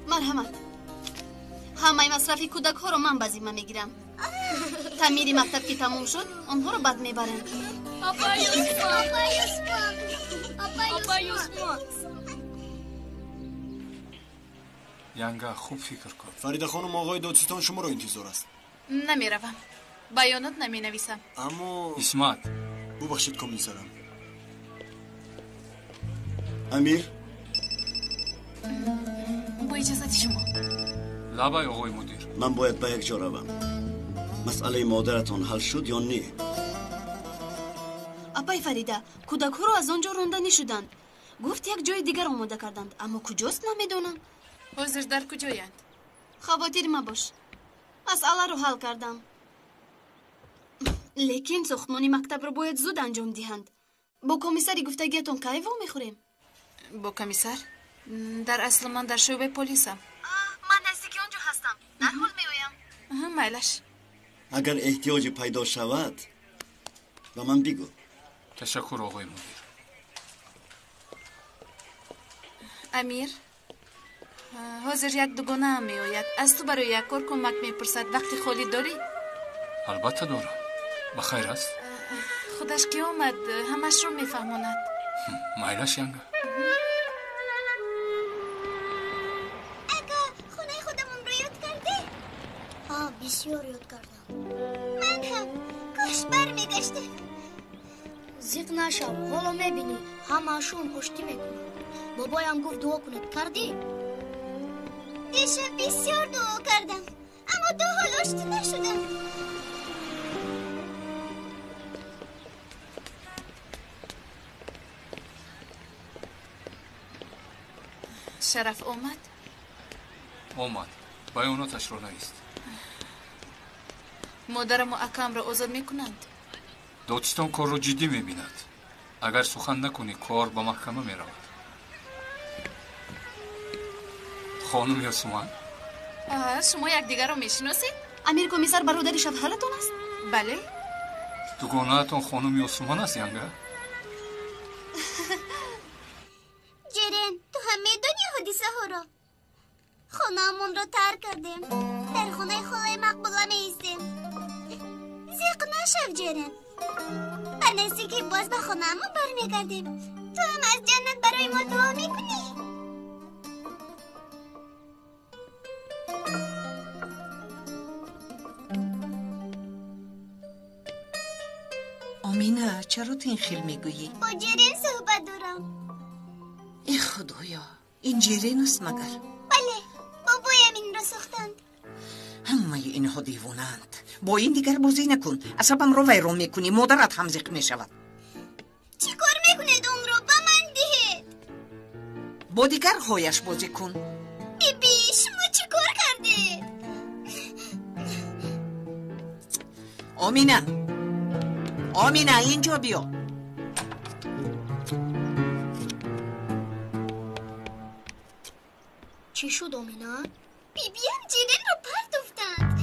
Speaker 4: مرحمت. همه مصرف کودک ها رو من به ذمه میگیرم. تعمیر مکتب که تموم شد آنها رو بعد میبرم.
Speaker 10: آقا یوسف
Speaker 1: ینگا خوب فکر کن.
Speaker 14: فریده خانم آقای دادستان شما رو انتظار است.
Speaker 5: نمیروم. بیانات نمی نویسم.
Speaker 14: اما
Speaker 1: اسمت
Speaker 14: ببخشید کمیسرم.
Speaker 12: امیر
Speaker 5: با اجازت شما.
Speaker 1: لابای آقای مدیر.
Speaker 7: من باید به یک جا روم. مسئله مادرتون حل شد یا نه؟
Speaker 4: اپای فریده، کودک ها رو از آنجا راندنی شدند. گفت یک جای دیگر آماده کردند، اما کجاست نمیدونم.
Speaker 5: حاضر در کجایند؟
Speaker 4: خواطر ما باش. مسئله رو حل کردم. لیکن ساختمانی مکتب رو باید زود انجام دهند. با کمیسری گفتگیتون کی وا میخوریم؟
Speaker 5: با کمیسر؟ در اصل من در شعبه پلیسم.
Speaker 4: من نزدیکی آنجا هستم. در حال میایم.
Speaker 5: میلش.
Speaker 7: اگر احتیاج پیدا شود و من بگو.
Speaker 1: تشکر آقای مدیر.
Speaker 5: امیر حاضر یک دوگانه هم می آید. از تو برای یک کار کمک می پرسد. وقتی خالی داری؟
Speaker 1: البته دارم. بخیر است؟
Speaker 5: خودش که آمد همش رو می فهماند.
Speaker 1: مایلش ینگا.
Speaker 11: اگه خونه خودمون رو یاد کرده؟
Speaker 10: ها بسیار یاد کردم.
Speaker 11: من هم کاش برمیگشته.
Speaker 10: زیق نشو. حالا میبینی همه‌شون پشتی میکنن. بابایم گفت دعا کنید. کردی؟
Speaker 11: دیشب بسیار دعا کردم اما دعا حال نشدم.
Speaker 5: شرف آمد؟
Speaker 1: آمد. بیاناتش را نیست.
Speaker 5: مادرم و اکم را آزاد میکنند.
Speaker 1: دادستان کار را جدی میبیند. اگر سخن نکنی کار به محکمه میرود. خانم یاسمن،
Speaker 5: شما یک دیگر رو میشناسید؟
Speaker 4: امیر کمیسر برادر شوهرتون است؟
Speaker 5: بله.
Speaker 1: دوگانه‌تان خانم یاسمن است ینگا؟
Speaker 11: جرین تو هم میدونی حدیثه ها را. خونه‌مون رو ترک کردیم. در خونه خالای مقبوله میستیم. زیق نشو جرین. به نزدیکی باز به خونه‌مون برمیگردیم. تو هم از جنت برای ما دعا میکنی.
Speaker 6: آمینه چرا تو این خیل میگویی؟
Speaker 11: با جرین صحبت دارم.
Speaker 6: ای خدایا این جرین است مگر؟
Speaker 11: بله بابایم این را ساختند.
Speaker 6: همه اینها دیوانند. با این دیگر بازی نکن. عصبم رو ویران میکنی. مادرت هم زیق میشود.
Speaker 11: چی کار میکنید اون رو؟ به من دهید.
Speaker 6: با دیگر هایش بازی کن.
Speaker 11: بیبی شما چی کار کرده؟
Speaker 6: آمینه اینجا بیا.
Speaker 10: چی شد آمینه؟
Speaker 11: بیبی هم جرین رو پرت افتند.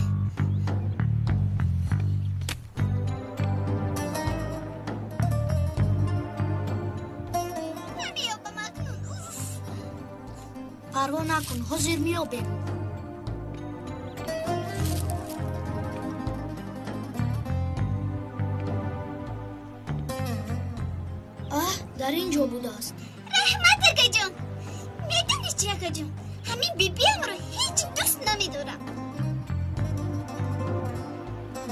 Speaker 11: نبیا با مکنون.
Speaker 10: پروا نکن حاضر میابیم. در اینجا بوده است.
Speaker 11: رحمت اگه جان. میدونی چی اگه جان؟ همین بیبیم رو هیچ دوست نمیدارم.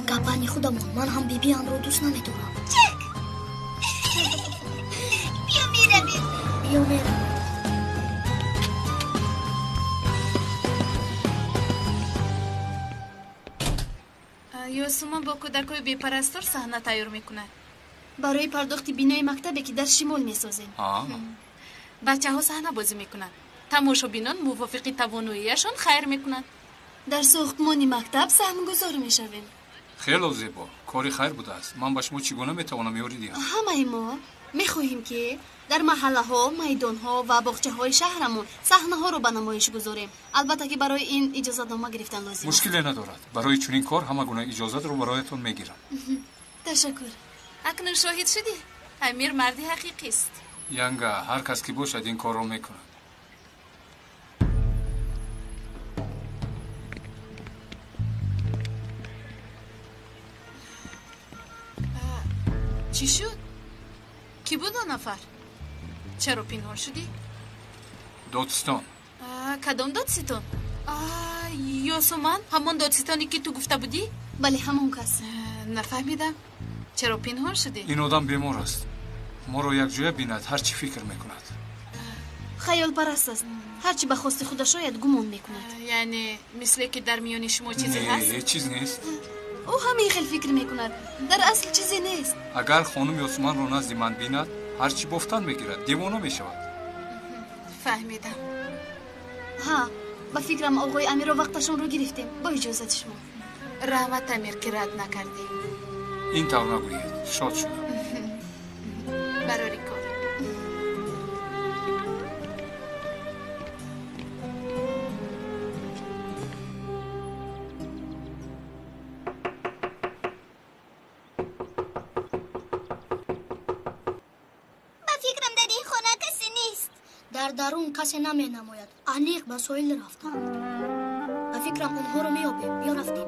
Speaker 10: گپانی خودمون من هم بیبیم رو دوست نمیدارم.
Speaker 11: چک. بیا میرویم.
Speaker 10: یا میرم.
Speaker 5: یوسومان با کودکای بیپرستار صحنه تیار میکنه
Speaker 4: برای پرداخت بینای مکتبی که در شمال میسازیم.
Speaker 5: بچه ها صحنه بازی میکنن. تماشابینان موافق تواناییشان خیر میکنن.
Speaker 4: در ساختمان مکتب سهم گذار میشویم.
Speaker 1: خیلی زیبا. کاری خیر بوده است. من با شما چگونه میتوانم یاری دهم؟
Speaker 4: همه ما میخواهیم که در محله ها، میدان ها و باغچه های شهرمون صحنه ها رو به نمایش گذاریم. البته که برای این اجازه نامه گرفتن لازم.
Speaker 1: مشکلی ندارد. برای چنین کار همه گونه اجازه رو برایتون میگیرم.
Speaker 4: تشکر.
Speaker 5: اکنون شاهد شدی؟ امیر مردی حقیقی است.
Speaker 1: ینگا هر کس که باشد این کار رو میکنه.
Speaker 5: چی شد؟ کی بود آن نفر؟ چرا پنهان شدی؟
Speaker 1: دادستان.
Speaker 5: کدام دادستان؟ یوسومان همان دادستانی که تو گفته بودی؟
Speaker 4: بله همون کس.
Speaker 5: نفهمیدم. چرا پنهان شدی؟
Speaker 1: این آدم بیمار است. ما رو یک جای بیند هر چی فکر میکند.
Speaker 4: خیال پرست است. هر چی به خواست خودش شاید گمان میکند.
Speaker 5: یعنی مثل که در میان شما چیزی هست؟
Speaker 1: نه چیز نیست.
Speaker 4: او همین خیلی فکر میکند. در اصل چیزی نیست.
Speaker 1: اگر خانم یوسمان رو نزد من بیند هر چی گفتن میگیرد. دیوانه میشود.
Speaker 5: فهمیدم.
Speaker 4: ها با فکرم آقای امیر رو وقتشون رو گرفتیم. با اجازت شما.
Speaker 5: رحمت امیر که رد نکردی.
Speaker 1: این طور نگویید. شاد شدم.
Speaker 5: برای کار.
Speaker 10: در درون کسی نمی نماید. انیق به سویل رفتم. به فکرم اونها رو میابیم. یا رفتیم.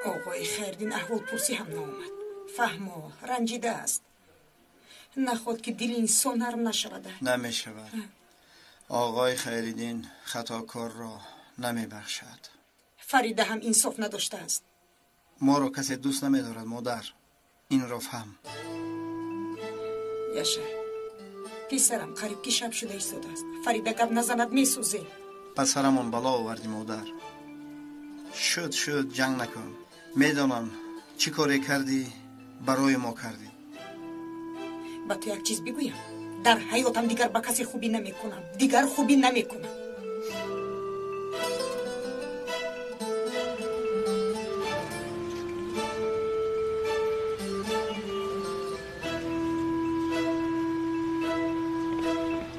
Speaker 2: آقای خیردین احوال پرسی هم نامد. فهمو رنجیده است. نخواد که دل انسان نرم نشود.
Speaker 12: نمی شود. آقای خیردین خطاکار را نمی بخشد.
Speaker 2: فریده هم انصاف نداشته است.
Speaker 12: ما را کسی دوست نمی دارد مادر. این را فهم.
Speaker 2: یشه پیسرم قریب که شب شده ایستاده است. فریده گپ نزند می سوزه.
Speaker 12: پسرمان بلا آوردی مادر. شد جنگ نکن. میدانم چی کاری کردی برای ما کردی.
Speaker 2: با تو یک چیز بگویم. در حیاتم دیگر با کسی خوبی نمی کنم. دیگر خوبی نمی کنم.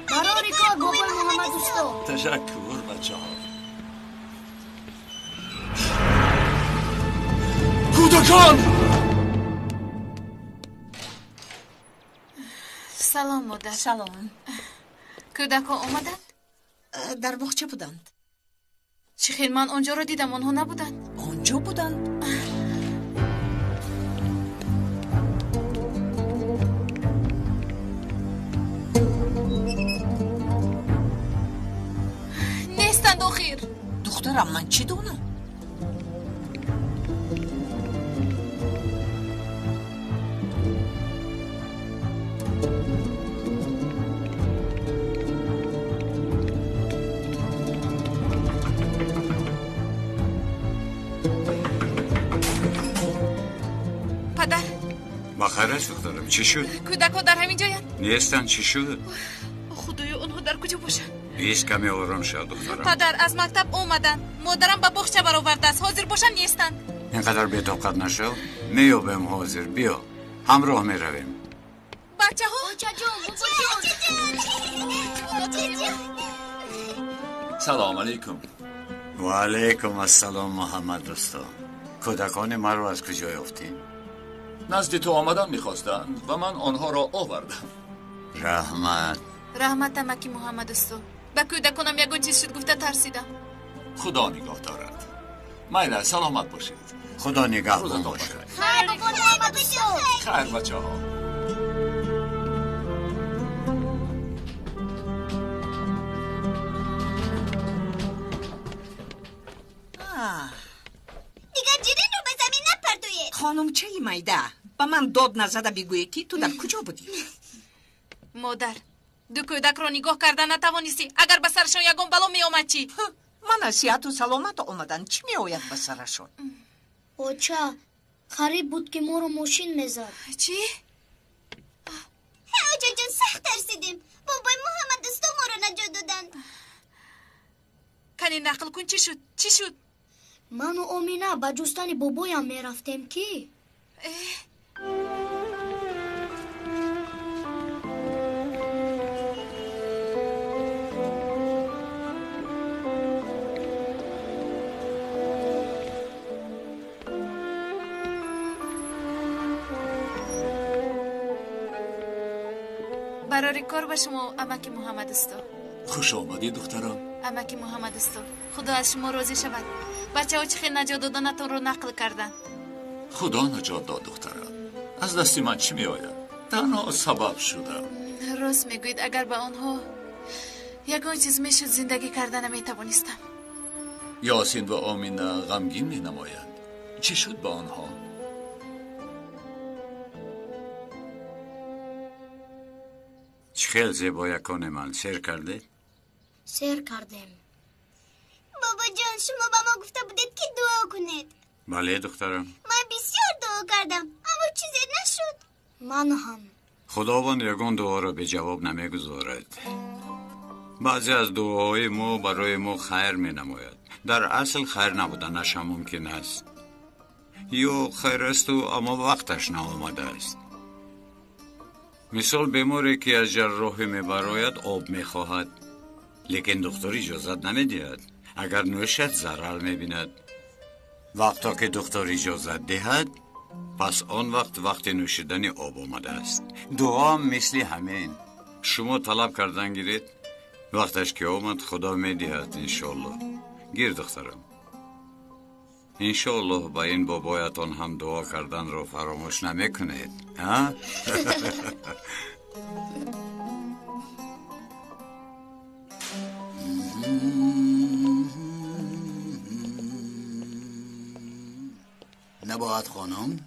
Speaker 10: برای کار بابای محمد استاد.
Speaker 13: تشکر بچه ها.
Speaker 8: کودکان!
Speaker 5: سلام مادر.
Speaker 6: سلام.
Speaker 5: کودکان آمدند؟
Speaker 6: در باغچه بودند.
Speaker 5: چه خیر من آنجا را دیدم آنها نبودند.
Speaker 6: آنجا بودند؟
Speaker 5: نیستند آخر.
Speaker 6: دخترم من چی دونم؟
Speaker 9: بخیر است دخترم. چی شد؟
Speaker 5: کودک‌ها در همین جایند؟
Speaker 9: نیستن. چی شد؟
Speaker 5: خدایا اونها در کجا باشند؟
Speaker 9: ایست کمی آرام شد دخترم.
Speaker 5: پدر از مکتب اومدن. مادرم به باغچه برآورده است. حاضر باشن نیستند.
Speaker 9: اینقدر بی‌طاقت نشو. میابم حاضر. بیا همراه میرویم.
Speaker 5: بچه‌ها
Speaker 13: سلام علیکم.
Speaker 9: و علیکم السلام محمد دوستا. کودکان ما رو از کجا یافتین؟
Speaker 13: نزد تو آمدن میخواستند و من آنها را آوردم.
Speaker 5: رحمت مکی محمد استو. به کودکانم یگون چیز شد گفته ترسیدم.
Speaker 13: خدا نگاه دارد. مایده سلامت باشید.
Speaker 9: خدا نگهبان باشد.
Speaker 10: خیر بابا محمد
Speaker 13: خیر بچه ها.
Speaker 11: دیگر جیرین رو به زمین نپرتوید.
Speaker 6: خانم چه میده؟ با من داد نزده بگویی که تو در کجا بودی؟
Speaker 5: مادر دو کودک را نگاه کردن نتوانستی. اگر به سرشان یگان بلا می آمد چی؟
Speaker 6: من از صحت و سلامت آمدن چی می آید به سرشان؟
Speaker 10: بچه خریب بود که ما رو ماشین میزد.
Speaker 5: چی؟
Speaker 11: اوجا جان سخت ترسیدیم. بابای محمد استا ما رو نجات دادن.
Speaker 5: کنی نقل کن چی شد؟
Speaker 10: من و امینه با جستن بابایم میرفتیم کی؟
Speaker 5: برای کار به شما امکی محمد استا.
Speaker 13: خوش آمدی دخترم.
Speaker 5: امکی محمد استا، خدا از شما راضی شود. بچه ها چه خیلی نجات دادنتون رو نقل کردن.
Speaker 13: خدا نجات داد دخترم. از دستی من چی می آید؟ تنها سبب شدم.
Speaker 5: راست میگوید. اگر به آنها یگان چیز میشد زندگی کردن نمیتوانستم.
Speaker 13: یاسین و آمینه غمگین می نمایند. چی شد به آنها؟
Speaker 9: خیلی زیبا یکان من سیر کرده؟
Speaker 10: سیر کردیم.
Speaker 11: بابا جان شما با ما گفته بودید که دعا کنید.
Speaker 9: بله دخترم.
Speaker 11: من بسیار دعا کردم اما چیزی نشد.
Speaker 10: من هم.
Speaker 9: خداوند یگان دعا را به جواب نمیگذارد. بعضی از دعاهای ما برای ما خیر می نماید. در اصل خیر نبودنش هم ممکن است. یا خیر است و اما وقتش نآمده است. مثال بیماری که از جراحی میبراید آب میخواهد لیکن دکتر اجازت نمیدهد. اگر نوشد ضرر میبیند. وقتا که دکتر اجازت دهد پس آن وقت نوشیدن آب آمده است. دعا هم مثل همین. شما طلب کردن گیرید وقتش که آمد خدا میدهد انشالله. گیر دخترم. انشالله با این بابایتان هم دعا کردن رو فراموش نمیکنید. ها؟
Speaker 3: نباید خانم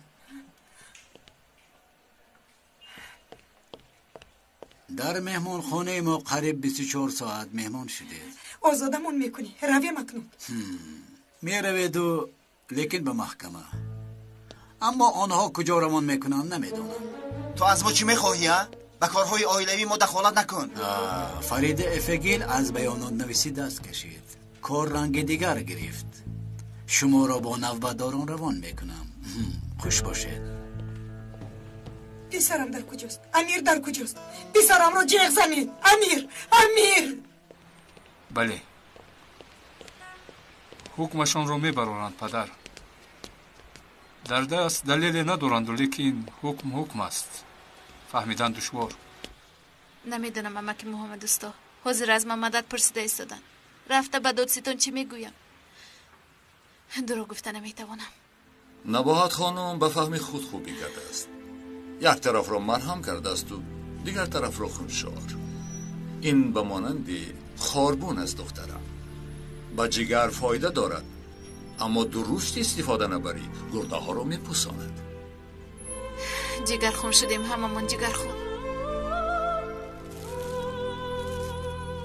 Speaker 3: در مهمان خانه ما قریب 24 ساعت مهمان شدید.
Speaker 2: آزادمون میکنی روی مکنون.
Speaker 3: میروید و لیکن به محکمه. اما آنها کجا روان میکنن نمیدونم.
Speaker 12: تو از ما چی میخواهی ها؟ به کارهای عائلوی ما دخالت نکن.
Speaker 3: فرید افگیل از بیانات نویسی دست کشید. کار رنگ دیگر گرفت. شما را با نوبتداران روان میکنم. خوش باشید.
Speaker 2: پسرم در کجاست؟ امیر در کجاست؟ پسرم را جیغ زنید. امیر.
Speaker 1: بله. حکمشان رو میبرانند پدر. در دست دلیل ندارند لیکن حکم است. فهمیدن دشوار.
Speaker 5: نمیدونم امکی محمد استا. حاضر از من مدد پرسیده ایستادن. رفته به دادستان چی میگویم؟ دروغ گفته نمیتوانم.
Speaker 13: نباهت خانم به فهم خود خوبی کرده است. یک طرف را مرهم کرده است و دیگر طرف را خونشار. این به مانند خاربون است دخترم. با جگر فایده دارد اما درست استفاده نبری گرده ها را میپوساند.
Speaker 5: جگر خون شدیم هممون جگر خون.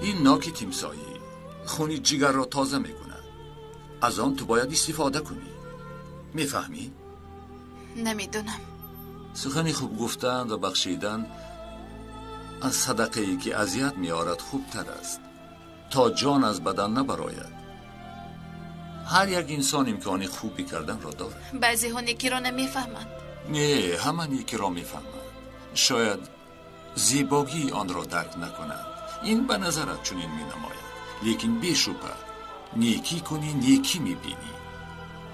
Speaker 13: این ناک تیمسایی خونی جگر را تازه میکند. از آن تو باید استفاده کنی. میفهمی؟
Speaker 5: نمیدونم.
Speaker 13: سخنی خوب گفتن و بخشیدن از صدقه ای که اذیت میارد خوب تر است تا جان از بدن نبراید. هر یک انسان امکانی خوبی کردن را دارد.
Speaker 5: بعضی ها نیکی را نمیفهمند.
Speaker 13: نه همه نیکی را میفهمند. شاید زیبایی آن را درک نکنند. این به نظرت چنین می نماید. لیکن بیشوبه نیکی کنی نیکی میبینی.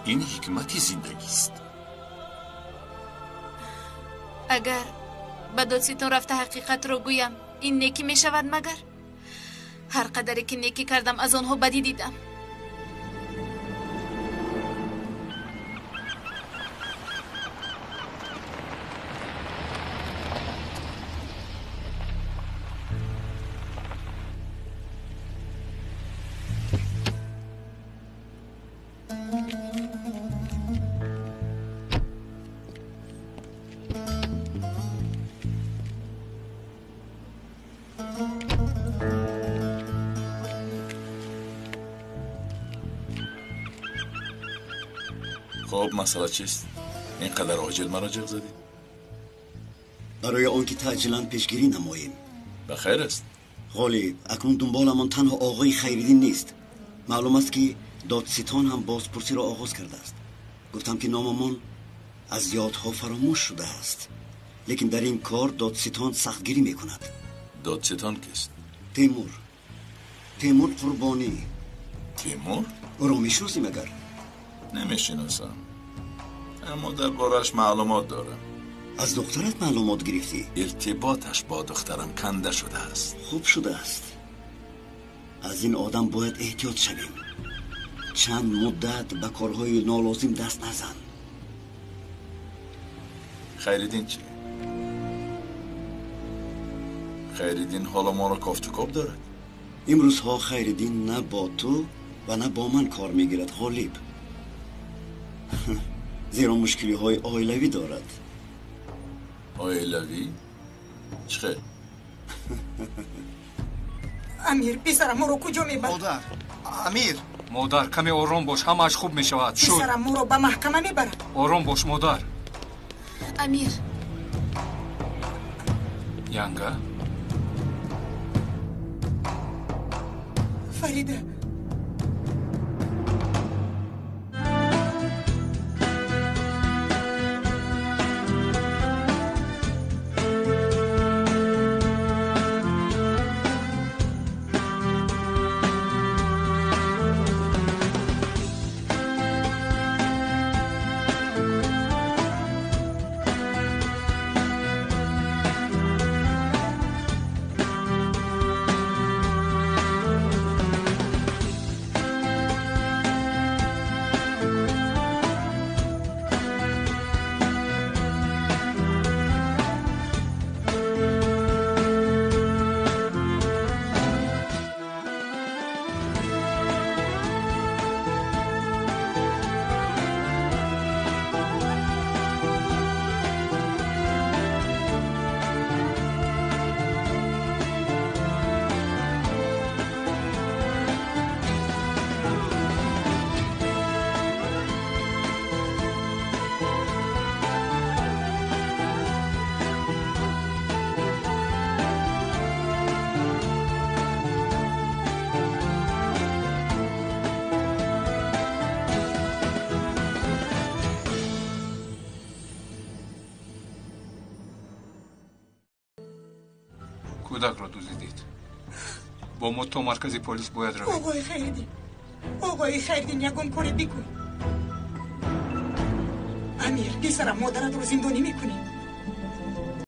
Speaker 13: این حکمت زندگی است.
Speaker 5: اگر به دادستان رفته حقیقت رو گویم این نیکی می شود مگر؟ هر قدری که نیکی کردم از آنها بدی دیدم.
Speaker 13: خب مسئله چیست؟ اینقدر عاجل مراجع زدی؟
Speaker 15: برای آنکه تعجیلاً پیشگیری نماییم.
Speaker 13: به خیر است.
Speaker 15: غالب، اکنون دنبالمان تنها آقای خیرالدین نیست. معلوم است که دادستان هم بازپرسی را آغاز کرده است. گفتم که ناممان از یادها فراموش شده است، لیکن در این کار دادستان سختگیری میکند.
Speaker 13: دادستان کیست؟
Speaker 15: تیمور قربانی.
Speaker 13: تیمور؟
Speaker 15: او را میشناسی مگر؟
Speaker 13: نمیشناسم، اما دربارش معلومات دارم.
Speaker 15: از دخترت معلومات گرفتی؟
Speaker 13: ارتباطش با دخترم کنده شده است.
Speaker 15: خوب شده است. از این آدم باید احتیاط شویم. چند مدت به کارهای نالازم دست نزن.
Speaker 13: خیرالدین چی؟ خیرالدین حالا ما را کافت و کاب دارد؟
Speaker 15: امروزها خیرالدین نه با تو و نه با من کار میگیرد غالب. زیرا مشکلی های عائلوی دارد.
Speaker 13: عائلوی؟ چه؟
Speaker 2: امیر پسرم ما رو کجا میبرد؟
Speaker 12: مادر، امیر.
Speaker 1: مادر کمی آرام باش، همه‌اش خوب میشود.
Speaker 2: پسرم ما رو به محکمه میبرد.
Speaker 1: آرام باش مادر.
Speaker 4: امیر.
Speaker 1: ینگه؟
Speaker 2: فریده.
Speaker 1: کودک را دزدیدید. با ما تا مرکز پلیس باید روید.
Speaker 2: آقای خیرالدین یگان کاری بکن. امیر پسرم مادرت رو زندانی میکنی.